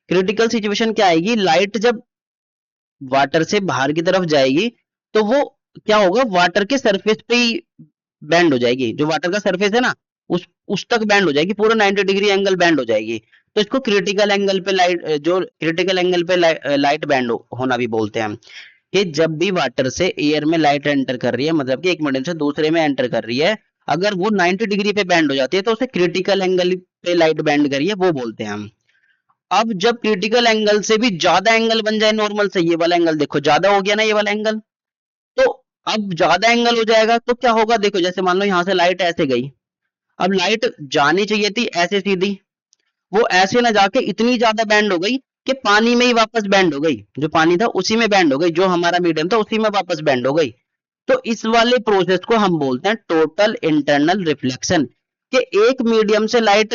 क्रिटिकल सिचुएशन क्या आएगी, लाइट जब वाटर से बाहर की तरफ जाएगी तो वो क्या होगा, वाटर के सरफेस पे ही बैंड हो जाएगी, जो वाटर का सरफेस है ना, उस तक बैंड हो जाएगी, पूरा 90 डिग्री एंगल बैंड हो जाएगी। तो इसको क्रिटिकल एंगल पे लाइट, जो क्रिटिकल एंगल पे लाइट बैंड होना भी बोलते हैं हम। कि जब भी वाटर से एयर में लाइट एंटर कर रही है, मतलब कि एक मीडियम से दूसरे में एंटर कर रही है, अगर वो 90 डिग्री पे बैंड हो जाती है तो उसे क्रिटिकल एंगल पे लाइट बैंड करी है, वो बोलते हैं हम। अब जब क्रिटिकल एंगल से भी ज्यादा एंगल बन जाए नॉर्मल से, ये वाला एंगल देखो ज्यादा हो गया ना, ये वाला एंगल, तो अब ज्यादा एंगल हो जाएगा तो क्या होगा, देखो जैसे मान लो यहां से लाइट ऐसे गई, अब लाइट जानी चाहिए थी ऐसे सीधी, वो ऐसे ना जाके इतनी ज्यादा बैंड हो गई कि पानी में ही वापस बैंड हो गई, जो पानी था उसी में बैंड हो गई, जो हमारा मीडियम था उसी में वापस बैंड हो गई। तो इस वाले प्रोसेस को हम बोलते हैं टोटल इंटरनल रिफ्लेक्शन। कि एक मीडियम से लाइट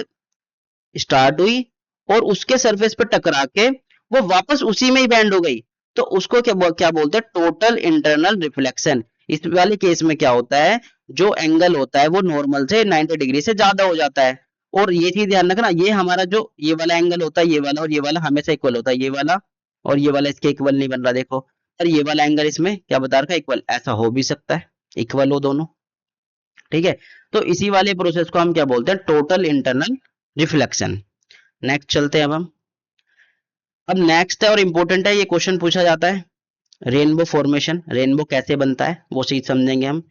स्टार्ट हुई और उसके सरफेस पे टकरा के वो वापस उसी में ही बैंड हो गई, तो उसको क्या बोलते हैं, टोटल इंटरनल रिफ्लेक्शन। इस वाले केस में क्या होता है, जो एंगल होता है वो नॉर्मल से 90 डिग्री से ज्यादा हो जाता है। और ये चीज ध्यान रखना, ये हमारा जो ये वाला एंगल होता है, ये वाला और ये वाला हमेशा इक्वल होता है, ये वाला और ये वाला इसके इक्वल नहीं बन रहा देखो। और ये वाला एंगल इसमें क्या बता रखा है, इक्वल, ऐसा हो भी सकता है इक्वल हो दोनों, ठीक है। तो इसी वाले प्रोसेस को हम क्या बोलते हैं, टोटल इंटरनल रिफ्लेक्शन। नेक्स्ट चलते हैं अब अब नेक्स्ट है और इम्पोर्टेंट है, ये क्वेश्चन पूछा जाता है, रेनबो फॉर्मेशन, रेनबो कैसे बनता है वो चीज समझेंगे हम।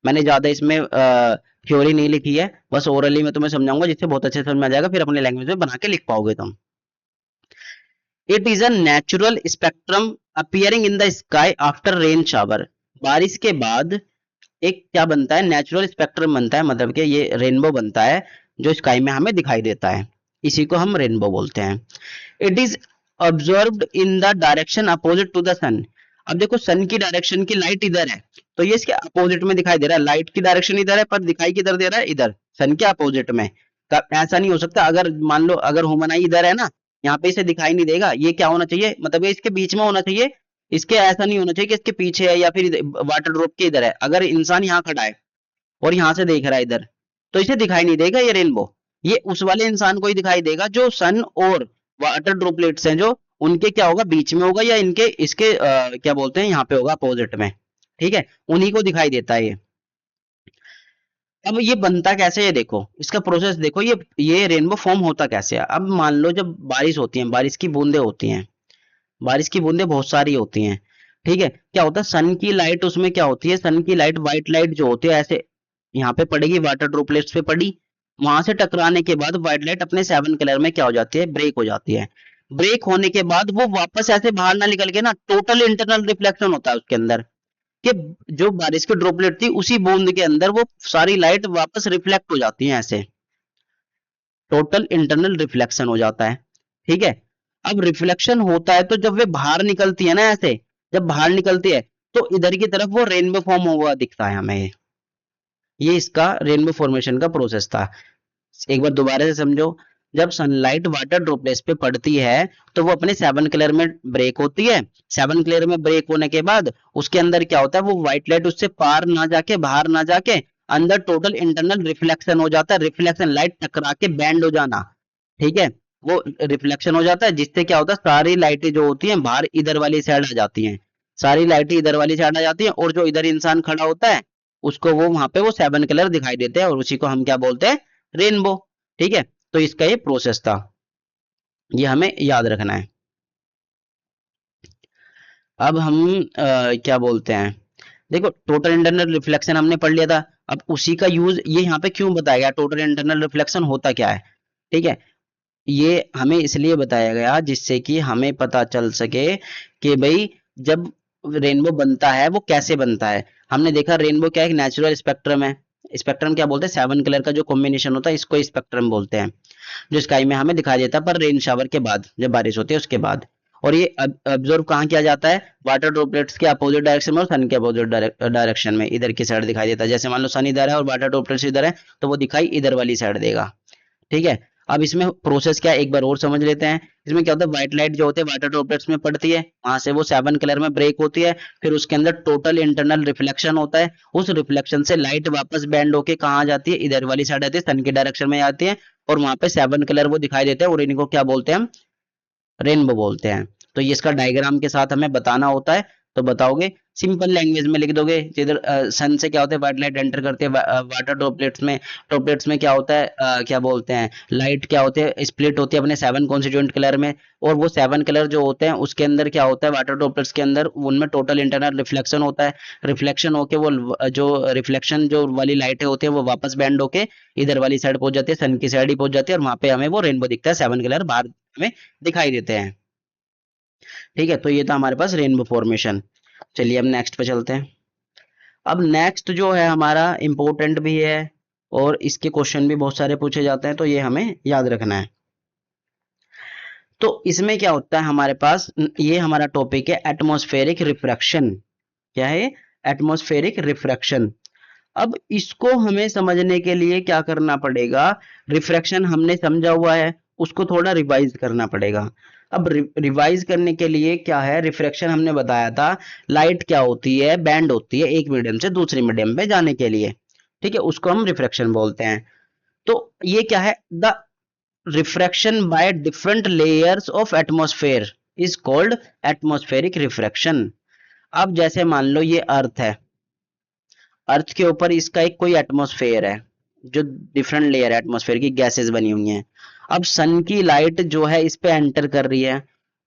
मैंने ज्यादा इसमें थ्योरी नहीं लिखी है, बस ओरली में तुम्हें समझाऊंगा जिससे बहुत अच्छे समझ में आ जाएगा, फिर अपने लैंग्वेज में बना के लिख पाओगे तुम। It is a natural spectrum appearing in the sky after rain shower. बारिश के बाद एक क्या बनता है, नेचुरल स्पेक्ट्रम बनता है, मतलब कि ये रेनबो बनता है जो स्काई में हमें दिखाई देता है, इसी को हम रेनबो बोलते हैं। It is observed in the direction opposite to the sun. अब देखो सन की डायरेक्शन की लाइट इधर है, तो ये इसके अपोजिट में दिखाई दे रहा है, लाइट की डायरेक्शन इधर है पर दिखाई किधर दे रहा है, इधर, सन के अपोजिट में। ऐसा नहीं हो सकता, अगर मान लो अगर ह्यूमन आई इधर है ना, यहाँ पे इसे दिखाई नहीं देगा, ये क्या होना चाहिए, मतलब ये इसके बीच में होना चाहिए, इसके ऐसा नहीं होना चाहिए कि इसके पीछे है या फिर वाटर ड्रॉप के इधर है। अगर इंसान यहाँ खड़ा है और यहाँ से देख रहा है इधर, तो इसे दिखाई नहीं देगा ये रेनबो, ये उस वाले इंसान को ही दिखाई देगा जो सन और वाटर ड्रॉपलेट्स हैं जो उनके क्या होगा, बीच में होगा, या इनके इसके क्या बोलते हैं, यहाँ पे होगा अपोजिट में, ठीक है, उन्हीं को दिखाई देता है ये। अब ये बनता कैसे है, ये देखो इसका प्रोसेस देखो, ये रेनबो फॉर्म होता कैसे है। अब मान लो जब बारिश होती है, बारिश की बूंदें होती हैं, बारिश की बूंदें बहुत सारी होती हैं, ठीक है, क्या होता है, सन की लाइट उसमें क्या होती है, सन की लाइट, व्हाइट लाइट जो होती है ऐसे यहाँ पे पड़ेगी, वाटर ड्रॉपलेट्स पे पड़ी, वहां से टकराने के बाद व्हाइट लाइट अपने सेवन कलर में क्या हो जाती है, ब्रेक हो जाती है। ब्रेक होने के बाद वो वापस ऐसे बाहर ना निकल के ना, टोटल इंटरनल रिफ्लेक्शन होता है उसके अंदर, कि जो बारिश की ड्रॉपलेट थी उसी बूंद के अंदर वो सारी लाइट वापस रिफ्लेक्ट हो जाती है, ऐसे टोटल इंटरनल रिफ्लेक्शन हो जाता है, ठीक है। अब रिफ्लेक्शन होता है तो जब वे बाहर निकलती है ना, ऐसे जब बाहर निकलती है तो इधर की तरफ वो रेनबो फॉर्म हुआ दिखता है हमें, ये इसका रेनबो फॉर्मेशन का प्रोसेस था। एक बार दोबारा से समझो, जब सनलाइट वाटर ड्रॉपलेट्स पे पड़ती है तो वो अपने सेवन कलर में ब्रेक होती है, सेवन कलर में ब्रेक होने के बाद उसके अंदर क्या होता है, वो व्हाइट लाइट उससे पार ना जाके, बाहर ना जाके, अंदर टोटल इंटरनल रिफ्लेक्शन हो जाता है, रिफ्लेक्शन लाइट टकरा के बैंड हो जाना, ठीक है, वो रिफ्लेक्शन हो जाता है, जिससे क्या होता है, सारी लाइटें जो होती हैं बाहर इधर वाली साइड आ जाती हैं, सारी लाइटें इधर वाली साइड आ जाती हैं, और जो इधर इंसान खड़ा होता है उसको वो वहां पे वो सेवन कलर दिखाई देते हैं, और उसी को हम क्या बोलते हैं, रेनबो, ठीक है। तो इसका ये प्रोसेस था, ये हमें याद रखना है। अब हम क्या बोलते हैं, देखो टोटल इंटरनल रिफ्लेक्शन हमने पढ़ लिया था, अब उसी का यूज ये यहाँ पे क्यों बताया गया, टोटल इंटरनल रिफ्लेक्शन होता क्या है, ठीक है, ये हमें इसलिए बताया गया जिससे कि हमें पता चल सके कि भाई जब रेनबो बनता है वो कैसे बनता है। हमने देखा रेनबो क्या है, एक नेचुरल स्पेक्ट्रम है, स्पेक्ट्रम क्या बोलते हैं, सेवन कलर का जो कॉम्बिनेशन होता है इसको स्पेक्ट्रम बोलते हैं, जो स्काई में हमें दिखाई देता है पर रेन शावर के बाद, जब बारिश होती है उसके बाद। और ये ऑब्जर्व कहाँ किया जाता है, वाटर ड्रॉपलेट्स के अपोजिट डायरेक्शन में और सन के अपोजिट डायरेक्शन में, इधर की साइड दिखाई देता है, जैसे मान लो सन इधर है और वाटर ड्रॉपलेट्स इधर है तो वो दिखाई इधर वाली साइड देगा, ठीक है। अब इसमें प्रोसेस क्या है एक बार और समझ लेते हैं। इसमें क्या होता है, व्हाइट लाइट जो होते हैं वाटर ड्रॉपलेट्स में पड़ती है, वहां से वो सेवन कलर में ब्रेक होती है, फिर उसके अंदर टोटल इंटरनल रिफ्लेक्शन होता है, उस रिफ्लेक्शन से लाइट वापस बैंड होके कहाँ आ जाती है, इधर वाली साइड आती है, सन के डायरेक्शन में आती है, और वहां पे सेवन कलर वो दिखाई देते हैं, और इनको क्या बोलते हैं हम, रेनबो बोलते हैं। तो ये इसका डायग्राम के साथ हमें बताना होता है, तो बताओगे, सिंपल लैंग्वेज में लिख दोगे, जिधर सन से क्या होता है, व्हाइट लाइट एंटर करते हैं वाटर ड्रॉपलेट्स में क्या होता है, क्या बोलते हैं, लाइट क्या होते हैं, स्प्लिट होती है अपने सेवन कॉन्स्टिट्यूएंट कलर में, और वो सेवन कलर जो होते हैं उसके अंदर क्या होता है, वाटर ड्रॉपलेट्स के अंदर उनमें टोटल इंटरनल रिफ्लेक्शन होता है, रिफ्लेक्शन होके वो जो रिफ्लेक्शन जो वाली लाइटें होती है वो वापस बैंड होके इधर वाली साइड पहुंच जाती है, सन की साइड ही पहुंच जाती है, और वहां पे हमें वो रेनबो दिखता है, सेवन कलर बाहर हमें दिखाई देते हैं, ठीक है। तो ये था हमारे पास रेनबो फॉर्मेशन। चलिए अब नेक्स्ट पे चलते हैं। अब नेक्स्ट जो है हमारा इम्पोर्टेंट भी है और इसके क्वेश्चन भी बहुत सारे पूछे जाते हैं, तो ये हमें याद रखना है। तो इसमें क्या होता है हमारे पास, ये हमारा टॉपिक है एटमॉस्फेरिक रिफ्रैक्शन। क्या है, एटमॉस्फेरिक रिफ्रैक्शन। अब इसको हमें समझने के लिए क्या करना पड़ेगा, रिफ्रैक्शन हमने समझा हुआ है, उसको थोड़ा रिवाइज करना पड़ेगा। अब रिवाइज करने के लिए क्या है, रिफ्रैक्शन हमने बताया था, लाइट क्या होती है, बैंड होती है एक मीडियम से दूसरी मीडियम पे जाने के लिए, ठीक है, उसको हम रिफ्रैक्शन बोलते हैं। तो ये क्या है, the refraction by different layers of atmosphere is called atmospheric refraction. अब जैसे मान लो ये अर्थ है, अर्थ के ऊपर इसका एक कोई एटमॉस्फेयर है, जो डिफरेंट लेयर है एटमॉस्फेयर की, गैसेस बनी हुई हैं। अब सन की लाइट जो है इस पे एंटर कर रही है,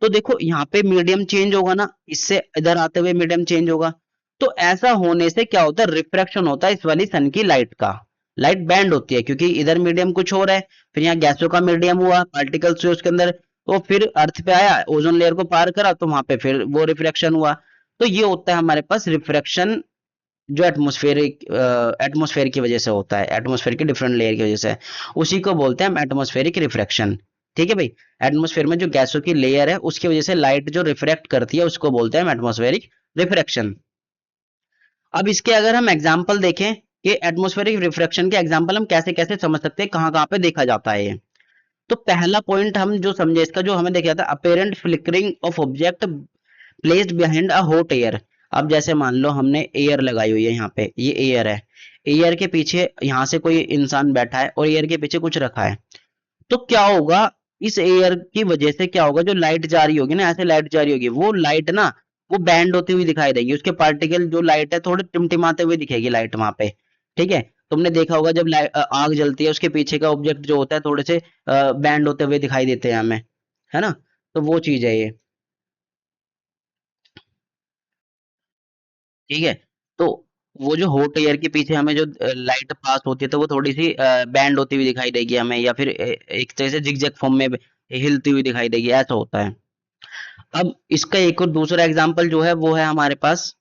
तो देखो यहाँ पे मीडियम चेंज होगा ना, इससे इधर आते हुए मीडियम चेंज होगा। तो ऐसा होने से क्या होता है, रिफ्रैक्शन होता है इस वाली सन की लाइट का। लाइट बैंड होती है क्योंकि इधर मीडियम कुछ और है, फिर यहाँ गैसों का मीडियम हुआ, पार्टिकल्स हुए उसके अंदर, तो फिर अर्थ पे आया, ओजोन लेयर को पार करा, तो वहां पे फिर वो रिफ्रैक्शन हुआ। तो ये होता है हमारे पास रिफ्रैक्शन, जो एटमॉस्फेयर की वजह से होता है, एटमॉस्फेयर की डिफरेंट लेयर की वजह से, उसी को बोलते हैं हम एटमॉस्फेरिक रिफ्रैक्शन। ठीक है भाई, एटमॉस्फेयर में जो गैसों की लेयर है उसकी वजह से लाइट जो रिफ्रैक्ट करती है उसको बोलते हैं हम एटमॉस्फेरिक रिफ्रैक्शन। अब इसके अगर हम एग्जाम्पल देखें कि एटमॉस्फेरिक रिफ्रैक्शन के एग्जाम्पल हम कैसे कैसे समझ सकते हैं, कहाँ कहाँ पे देखा जाता है ये। तो पहला पॉइंट हम जो समझे इसका, जो हमें देखा था, apparent flickering of object placed behind a hot air. अब जैसे मान लो हमने एयर लगाई हुई है, यहाँ पे ये एयर है, एयर के पीछे यहाँ से कोई इंसान बैठा है और एयर के पीछे कुछ रखा है, तो क्या होगा, इस एयर की वजह से क्या होगा, जो लाइट जा रही होगी ना, ऐसे लाइट जा रही होगी, वो लाइट ना, वो बैंड होती हुई दिखाई देगी, उसके पार्टिकल जो लाइट है थोड़े टिमटिमाते हुए दिखेगी लाइट वहां पे। ठीक है, तुमने देखा होगा जब आग जलती है उसके पीछे का ऑब्जेक्ट जो होता है थोड़े से बैंड होते हुए दिखाई देते हैं हमें, है ना। तो वो चीज है ये। ठीक है, तो वो जो हॉट एयर के पीछे हमें जो लाइट पास होती है, तो वो थोड़ी सी बैंड होती हुई दिखाई देगी हमें, या फिर एक तरह से जिगजैग फॉर्म में हिलती हुई दिखाई देगी, ऐसा होता है। अब इसका एक और दूसरा एग्जांपल जो है वो है हमारे पास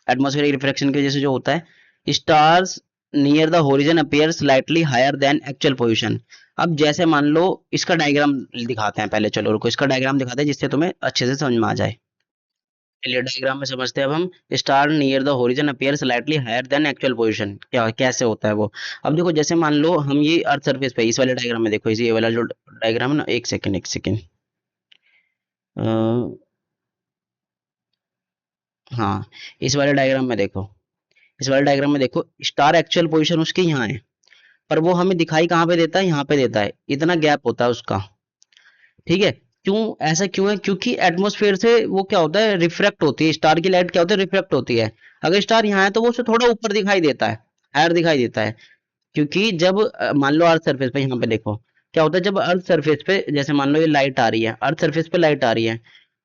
एटमॉस्फेरिक रिफ्रैक्शन के जैसे जो होता है, stars near the horizon appear slightly higher than actual position. अब जैसे मान लो, इसका डायग्राम दिखाते हैं पहले, चलो रुको, इसका डायग्राम दिखाते हैं जिससे तुम्हें अच्छे से समझ में आ जाए। चलिए डायग्राम में समझते हैं अब हम। Star near the horizon appear slightly higher than actual position, क्या कैसे होता है वो। अब देखो जैसे मान लो हम ये अर्थ सरफेस पे, इस वाले डायग्राम में देखो, इसी ये वाला जो डायग्राम है ना, एक सेकंड एक सेकंड, हाँ, इस वाले डायग्राम में देखो, इस वाले डायग्राम में देखो, स्टार एक्चुअल पोजीशन उसकी यहाँ है, पर वो हमें दिखाई कहाँ पे देता है, यहाँ पे देता है, इतना गैप होता है उसका। ठीक है, क्यों, ऐसा क्यों है, क्योंकि एटमॉस्फेयर से वो क्या होता है, रिफ्रैक्ट होती है, स्टार की लाइट क्या होती है, रिफ्रैक्ट होती है। अगर स्टार यहाँ है तो वो उससे थोड़ा ऊपर दिखाई देता है, हायर दिखाई देता है। क्योंकि जब मान लो अर्थ सरफेस पे, यहाँ पे देखो क्या होता है, जब अर्थ सरफेस पे जैसे मान लो ये लाइट आ रही है, अर्थ सरफेस पे लाइट आ रही है,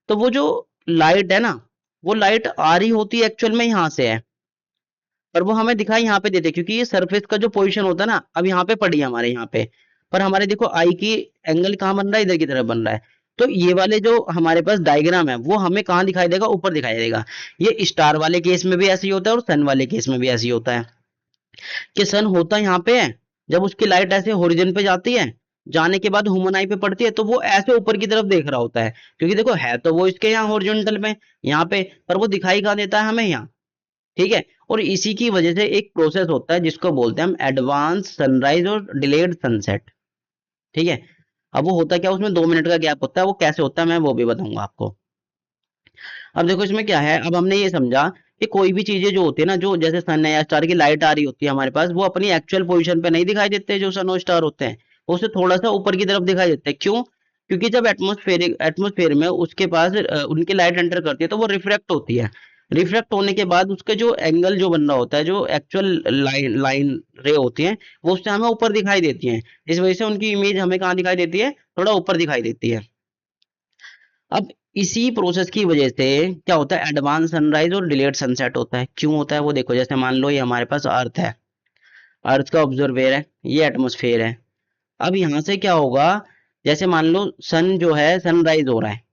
तो वो जो लाइट है ना, वो लाइट आ रही होती है एक्चुअल में यहाँ से है, पर वो हमें दिखाई यहाँ पे देते हैं, क्योंकि ये सरफेस का जो पोजीशन होता है ना, अब यहाँ पे पड़ी है हमारे यहाँ पे, पर हमारे देखो आई की एंगल कहाँ बन रहा है, इधर की तरफ बन रहा है। तो ये वाले जो हमारे पास डायग्राम है वो हमें कहाँ दिखाई देगा, ऊपर दिखाई देगा। ये स्टार वाले केस में भी ऐसे ही होता है और सन वाले केस में भी ऐसे ही होता है, कि सन होता यहाँ पे है, जब उसकी लाइट ऐसे होरिजन पे जाती है, जाने के बाद ह्यूमन आई पे पड़ती है, तो वो ऐसे ऊपर की तरफ देख रहा होता है, क्योंकि देखो है तो वो इसके यहाँ हॉरिजॉन्टल में, यहाँ पे, पर वो दिखाई कहाँ देता है हमें, यहाँ। ठीक है, और इसी की वजह से एक प्रोसेस होता है जिसको बोलते हैं हम एडवांस सनराइज और डिलेड सनसेट। ठीक है, अब वो होता क्या, उसमें 2 मिनट का गैप होता है, वो कैसे होता है मैं वो भी बताऊंगा आपको। अब देखो इसमें क्या है, अब हमने ये समझा कि कोई भी चीजें जो होती है ना, जो जैसे सन है या स्टार की लाइट आ रही होती है हमारे पास, वो अपनी एक्चुअल पोजीशन पे नहीं दिखाई देते, जो सन और स्टार होते हैं वो उससे थोड़ा सा ऊपर की तरफ दिखाई देते हैं। क्यों, क्योंकि जब एटमोस्फेयर में उसके पास उनकी लाइट एंटर करती है तो वो रिफ्रैक्ट होती है, रिफ्रैक्ट होने के बाद उसका जो एंगल जो बन रहा होता है, जो एक्चुअल लाइन लाइन रे होती है, वो उससे हमें ऊपर दिखाई देती है, इस वजह से उनकी इमेज हमें कहाँ दिखाई देती है, थोड़ा ऊपर दिखाई देती है। अब इसी प्रोसेस की वजह से क्या होता है, एडवांस सनराइज और डिलेड सनसेट होता है। क्यों होता है वो देखो, जैसे मान लो ये हमारे पास अर्थ है, अर्थ का ऑब्जर्वेयर है, ये एटमॉस्फेयर है। अब यहाँ से क्या होगा, जैसे मान लो सन जो है सनराइज हो रहा है,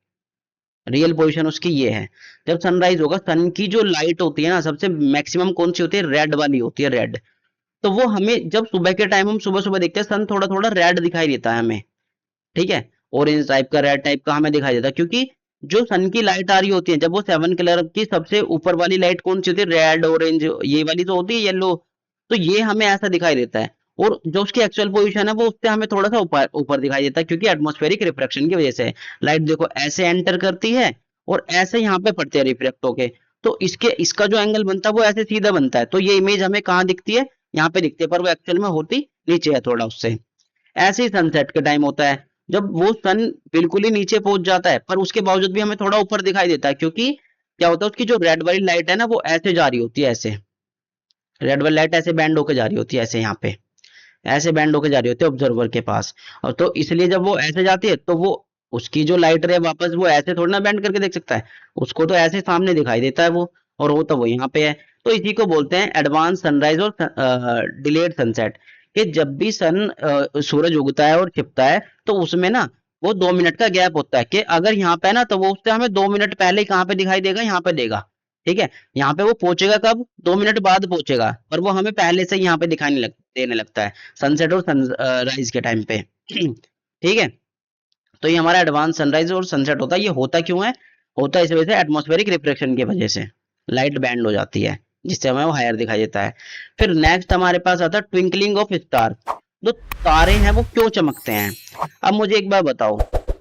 रियल पोजीशन उसकी ये है, जब सनराइज होगा, सन की जो लाइट होती है ना, सबसे मैक्सिमम कौन सी होती है, रेड वाली होती है, रेड। तो वो हमें जब सुबह के टाइम हम सुबह सुबह देखते हैं, सन थोड़ा थोड़ा रेड दिखाई देता है हमें। ठीक है, ऑरेंज टाइप का, रेड टाइप का हमें दिखाई देता है, क्योंकि जो सन की लाइट आ रही होती है, जब वो 7 कलर की सबसे ऊपर वाली लाइट कौन सी होती है, रेड ऑरेंज ये वाली तो होती है, येलो, तो ये हमें ऐसा दिखाई देता है। और जो उसकी एक्चुअल पोजीशन है वो उससे हमें थोड़ा सा ऊपर ऊपर दिखाई देता है, क्योंकि एटमॉस्फेरिक रिफ्रैक्शन की वजह से लाइट देखो ऐसे एंटर करती है और ऐसे यहाँ पे पड़ती है रिफ्लेक्ट होके, तो इसके इसका जो एंगल बनता है वो ऐसे सीधा बनता है, तो ये इमेज हमें कहाँ दिखती है, यहाँ पे दिखती है, पर वो एक्चुअल में होती नीचे है थोड़ा उससे। ऐसे ही सनसेट के टाइम होता है, जब वो सन बिल्कुल ही नीचे पहुंच जाता है पर उसके बावजूद भी हमें थोड़ा ऊपर दिखाई देता है, क्योंकि क्या होता है उसकी जो रेड वाली लाइट है ना वो ऐसे जा रही होती है, ऐसे रेड वाली लाइट ऐसे बैंड होके जा रही होती है, ऐसे यहाँ पे ऐसे बैंड होके जा रही होती है ऑब्जर्वर के पास। और तो इसलिए जब वो ऐसे जाती है तो वो उसकी जो लाइट रे वापस वो ऐसे थोड़ी ना बैंड करके देख सकता है, उसको तो ऐसे सामने दिखाई देता है वो, और वो तो वो यहाँ पे है। तो इसी को बोलते हैं एडवांस सनराइज और डिलेड सनसेट, कि जब भी सूरज उगता है और छिपता है तो उसमें ना वो 2 मिनट का गैप होता है, कि अगर यहाँ पे है ना तो वो उससे हमें 2 मिनट पहले ही कहाँ पे दिखाई देगा, यहाँ पे देगा। ठीक है, यहाँ पे वो पहुंचेगा कब, 2 मिनट बाद पहुंचेगा, पर वो हमें पहले से ही यहाँ पे दिखाने देने लगता है सनसेट और सनराइज के टाइम पे। ठीक है, तो ये हमारा एडवांस सनराइज और सनसेट होता है। ये होता क्यों है, होता है इस वजह से एटमॉस्फेरिक रिफ्लेक्शन की वजह से लाइट बैंड हो जाती है, जिससे हमें वो हायर दिखाई देता है। फिर नेक्स्ट हमारे पास आता है ट्विंकलिंग ऑफ स्टार। जो तारे हैं वो क्यों चमकते हैं, अब मुझे एक बार बताओ,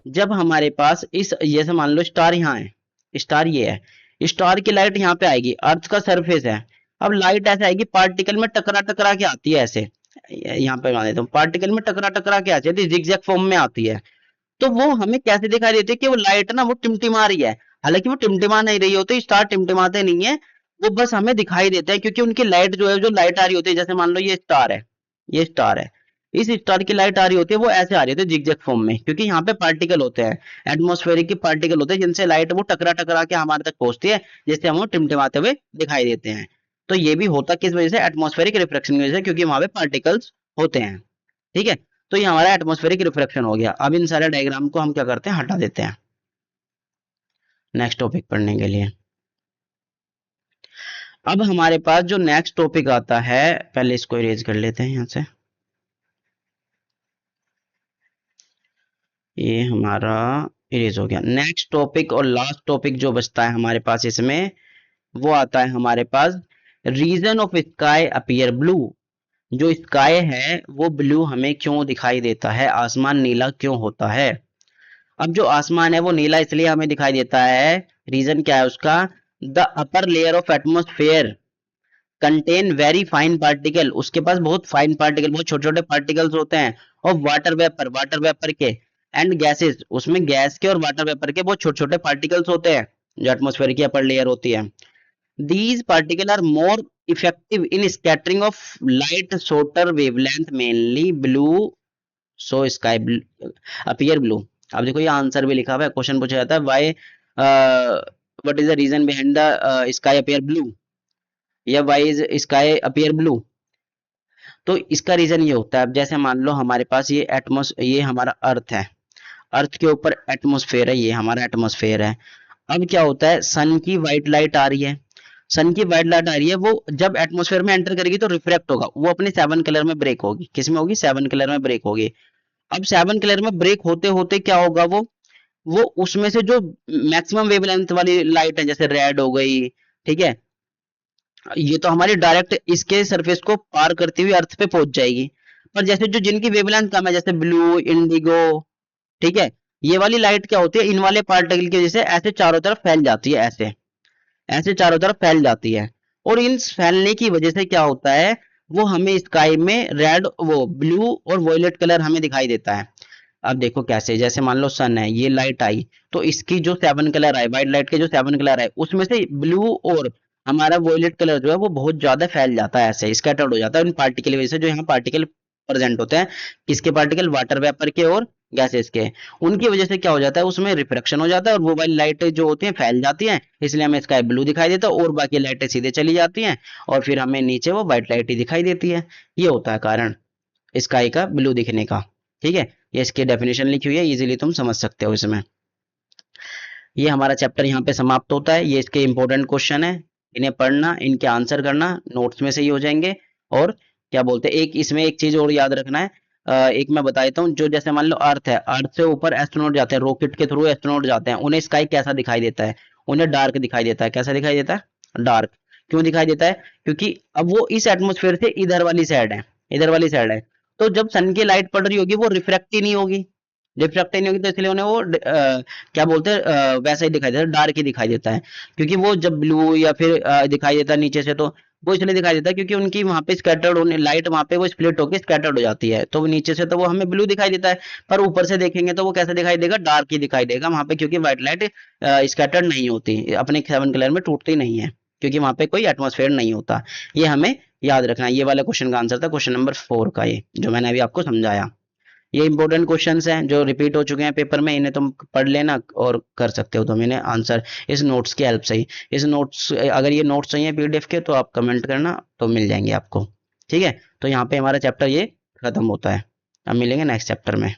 जब हमारे पास इस जैसे मान लो स्टार यहाँ है, स्टार ये है, स्टार की लाइट यहाँ पे आएगी, अर्थ का सरफेस है, अब लाइट ऐसे आएगी पार्टिकल में टकरा टकरा के आती है ऐसे, यहाँ पे मान देता हूँ पार्टिकल में टकरा टकरा के आती है, जिगजैग फॉर्म में आती है। तो वो हमें कैसे दिखाई देती है कि वो लाइट ना वो टिमटिमा रही है, हालांकि वो टिमटिमा नहीं रही होती, स्टार टिमटिमाते नहीं है, वो बस हमें दिखाई देते हैं, क्योंकि उनकी लाइट जो है, जो लाइट आ रही होती है, जैसे मान लो ये स्टार है, ये स्टार है, इस स्टार की लाइट आ रही होती है वो ऐसे आ रही होती है जिगजैग फॉर्म में, क्योंकि यहाँ पे पार्टिकल होते हैं, एटमॉस्फेरिक के पार्टिकल होते हैं, जिनसे लाइट वो टकरा टकरा के हमारे तक पहुंचती है, जिससे हम वो टिमटिमाते हुए दिखाई देते हैं। तो ये भी होता किस वजह से, एटमॉस्फेरिक रिफ्लेक्शन की वजह से, क्योंकि वहां पे पार्टिकल्स होते हैं। ठीक है, तो ये हमारा एटमॉस्फेरिक रिफ्लेक्शन हो गया। अब इन सारे डायग्राम को हम क्या करते हैं, हटा देते हैं नेक्स्ट टॉपिक पढ़ने के लिए। अब हमारे पास जो नेक्स्ट टॉपिक आता है, पहले इसको इरेज कर लेते हैं यहाँ से, ये हमारा इरेज हो गया। नेक्स्ट टॉपिक और लास्ट टॉपिक जो बचता है हमारे पास इसमें, वो आता है हमारे पास reason of sky appear blue. जो स्काई है वो ब्लू हमें क्यों दिखाई देता है, आसमान नीला क्यों होता है। अब जो आसमान है वो नीला इसलिए हमें दिखाई देता है, रीजन क्या है उसका, the upper layer of atmosphere contain very fine particle, उसके पास बहुत फाइन पार्टिकल, बहुत छोटे छोटे पार्टिकल्स होते हैं, और वाटर वेपर के, एंड गैसेस, उसमें गैस के और वाटर वेपर के बहुत छोटे छोटे पार्टिकल्स होते हैं, जो एटमोस्फेयर की अपर लेयर होती है। These particle are more effective in scattering of light shorter wavelength mainly blue, so sky appear blue. अब देखो ये आंसर भी लिखा हुआ है, क्वेश्चन पूछा जाता है why what is the reason behind the sky appear blue, या why is sky appear blue. तो इसका रीजन ये होता है, अब जैसे मान लो हमारे पास ये हमारा अर्थ है, अर्थ के ऊपर एटमोस्फेयर है, ये हमारा एटमोस्फेयर है। अब क्या होता है, सन की व्हाइट लाइट आ रही है, सन की व्हाइट लाइट आ रही है, वो जब एटमोस्फेयर में एंटर करेगी तो रिफ्लेक्ट होगा, वो अपने 7 कलर में ब्रेक होगी, किसमें होगी, 7 कलर में ब्रेक होगी। अब 7 कलर में ब्रेक होते होते क्या होगा, वो उसमें से जो मैक्सिमम वेवलेंथ वाली लाइट है, जैसे रेड हो गई, ठीक है, ये तो हमारी डायरेक्ट इसके सरफेस को पार करती हुई अर्थ पे पहुंच जाएगी। पर जैसे जो जिनकी वेवलेंथ कम है, जैसे ब्लू, इंडिगो, ठीक है, ये वाली लाइट क्या होती है, इन वाले पार्टिकल की वजह से ऐसे चारों तरफ फैल जाती है, ऐसे ऐसे चारों तरफ फैल जाती है, और इन फैलने की वजह से क्या होता है, वो हमें स्काई में रेड, वो ब्लू और वॉयलेट कलर हमें दिखाई देता है। अब देखो कैसे, जैसे मान लो सन है, ये लाइट आई, तो इसकी जो 7 कलर आए, व्हाइट लाइट के जो 7 कलर आए, उसमें से ब्लू और हमारा वॉयलेट कलर जो है वो बहुत ज्यादा फैल जाता है, ऐसे स्कैटर्ड हो जाता है उन पार्टिकल की वजह से, जो यहाँ पार्टिकल प्रेजेंट होते हैं, किसके पार्टिकल, वाटर वेपर के और गैसेस के, उनकी वजह से क्या हो जाता है, उसमें रिफ्रैक्शन हो जाता है, और वो वाली लाइटें जो होती हैं फैल जाती हैं, इसलिए हमें स्काई ब्लू दिखाई देता है, और बाकी लाइटें सीधे चली जाती हैं, और फिर हमें नीचे वो व्हाइट लाइट ही दिखाई देती है। ये होता है कारण स्काई का ब्लू दिखने का। ठीक है, ये इसकी डेफिनेशन लिखी हुई है, इजीली तुम समझ सकते हो इसमें। ये हमारा चैप्टर यहाँ पे समाप्त होता है, ये इसके इंपॉर्टेंट क्वेश्चन है, इन्हें पढ़ना, इनके आंसर करना, नोट्स में से ही हो जाएंगे। और क्या बोलते हैं, एक इसमें एक चीज और याद रखना है, एक मैं बता देता हूँ, जो जैसे मान लो अर्थ है, अर्थ से ऊपर एस्ट्रोनॉट जाते हैं, रॉकेट के थ्रू एस्ट्रोनॉट जाते हैं, उन्हें स्काई कैसा दिखाई देता है, उन्हें डार्क दिखाई देता है, कैसा दिखाई देता है, डार्क। क्यों दिखाई देता है, क्योंकि अब वो इस एटमोस्फेयर से इधर वाली साइड है, इधर वाली साइड है। तो जब सन की लाइट पड़ रही होगी वो रिफ्रैक्ट ही नहीं होगी, रिफ्रैक्ट ही नहीं होगी, तो इसलिए उन्हें वो क्या बोलते हैं, वैसा ही दिखाई देता है, डार्क ही दिखाई देता है। क्योंकि वो जब ब्लू या फिर दिखाई देता है नीचे से, तो वो इसलिए दिखाई देता है क्योंकि उनकी वहां पे स्कैटर्ड होने, लाइट वहां पे वो स्प्लिट होकर स्कैटर्ड हो जाती है, तो वो नीचे से तो वो हमें ब्लू दिखाई देता है, पर ऊपर से देखेंगे तो वो कैसे दिखाई देगा, डार्क ही दिखाई देगा वहां पे, क्योंकि व्हाइट लाइट स्कैटर्ड नहीं होती, अपने सेवन कलर में टूटती नहीं है, क्योंकि वहां पे कोई एटमॉस्फेयर नहीं होता। ये हमें याद रखना है। ये वाला क्वेश्चन का आंसर था क्वेश्चन नंबर 4 का, ये जो मैंने अभी आपको समझाया। ये इंपॉर्टेंट क्वेश्चंस हैं जो रिपीट हो चुके हैं पेपर में, इन्हें तुम पढ़ लेना और कर सकते हो तुम इन्हें आंसर इस नोट्स की हेल्प से ही। इस नोट्स, अगर ये नोट्स चाहिए पीडीएफ के तो आप कमेंट करना, तो मिल जाएंगे आपको। ठीक है, तो यहाँ पे हमारा चैप्टर ये खत्म होता है। अब मिलेंगे नेक्स्ट चैप्टर में।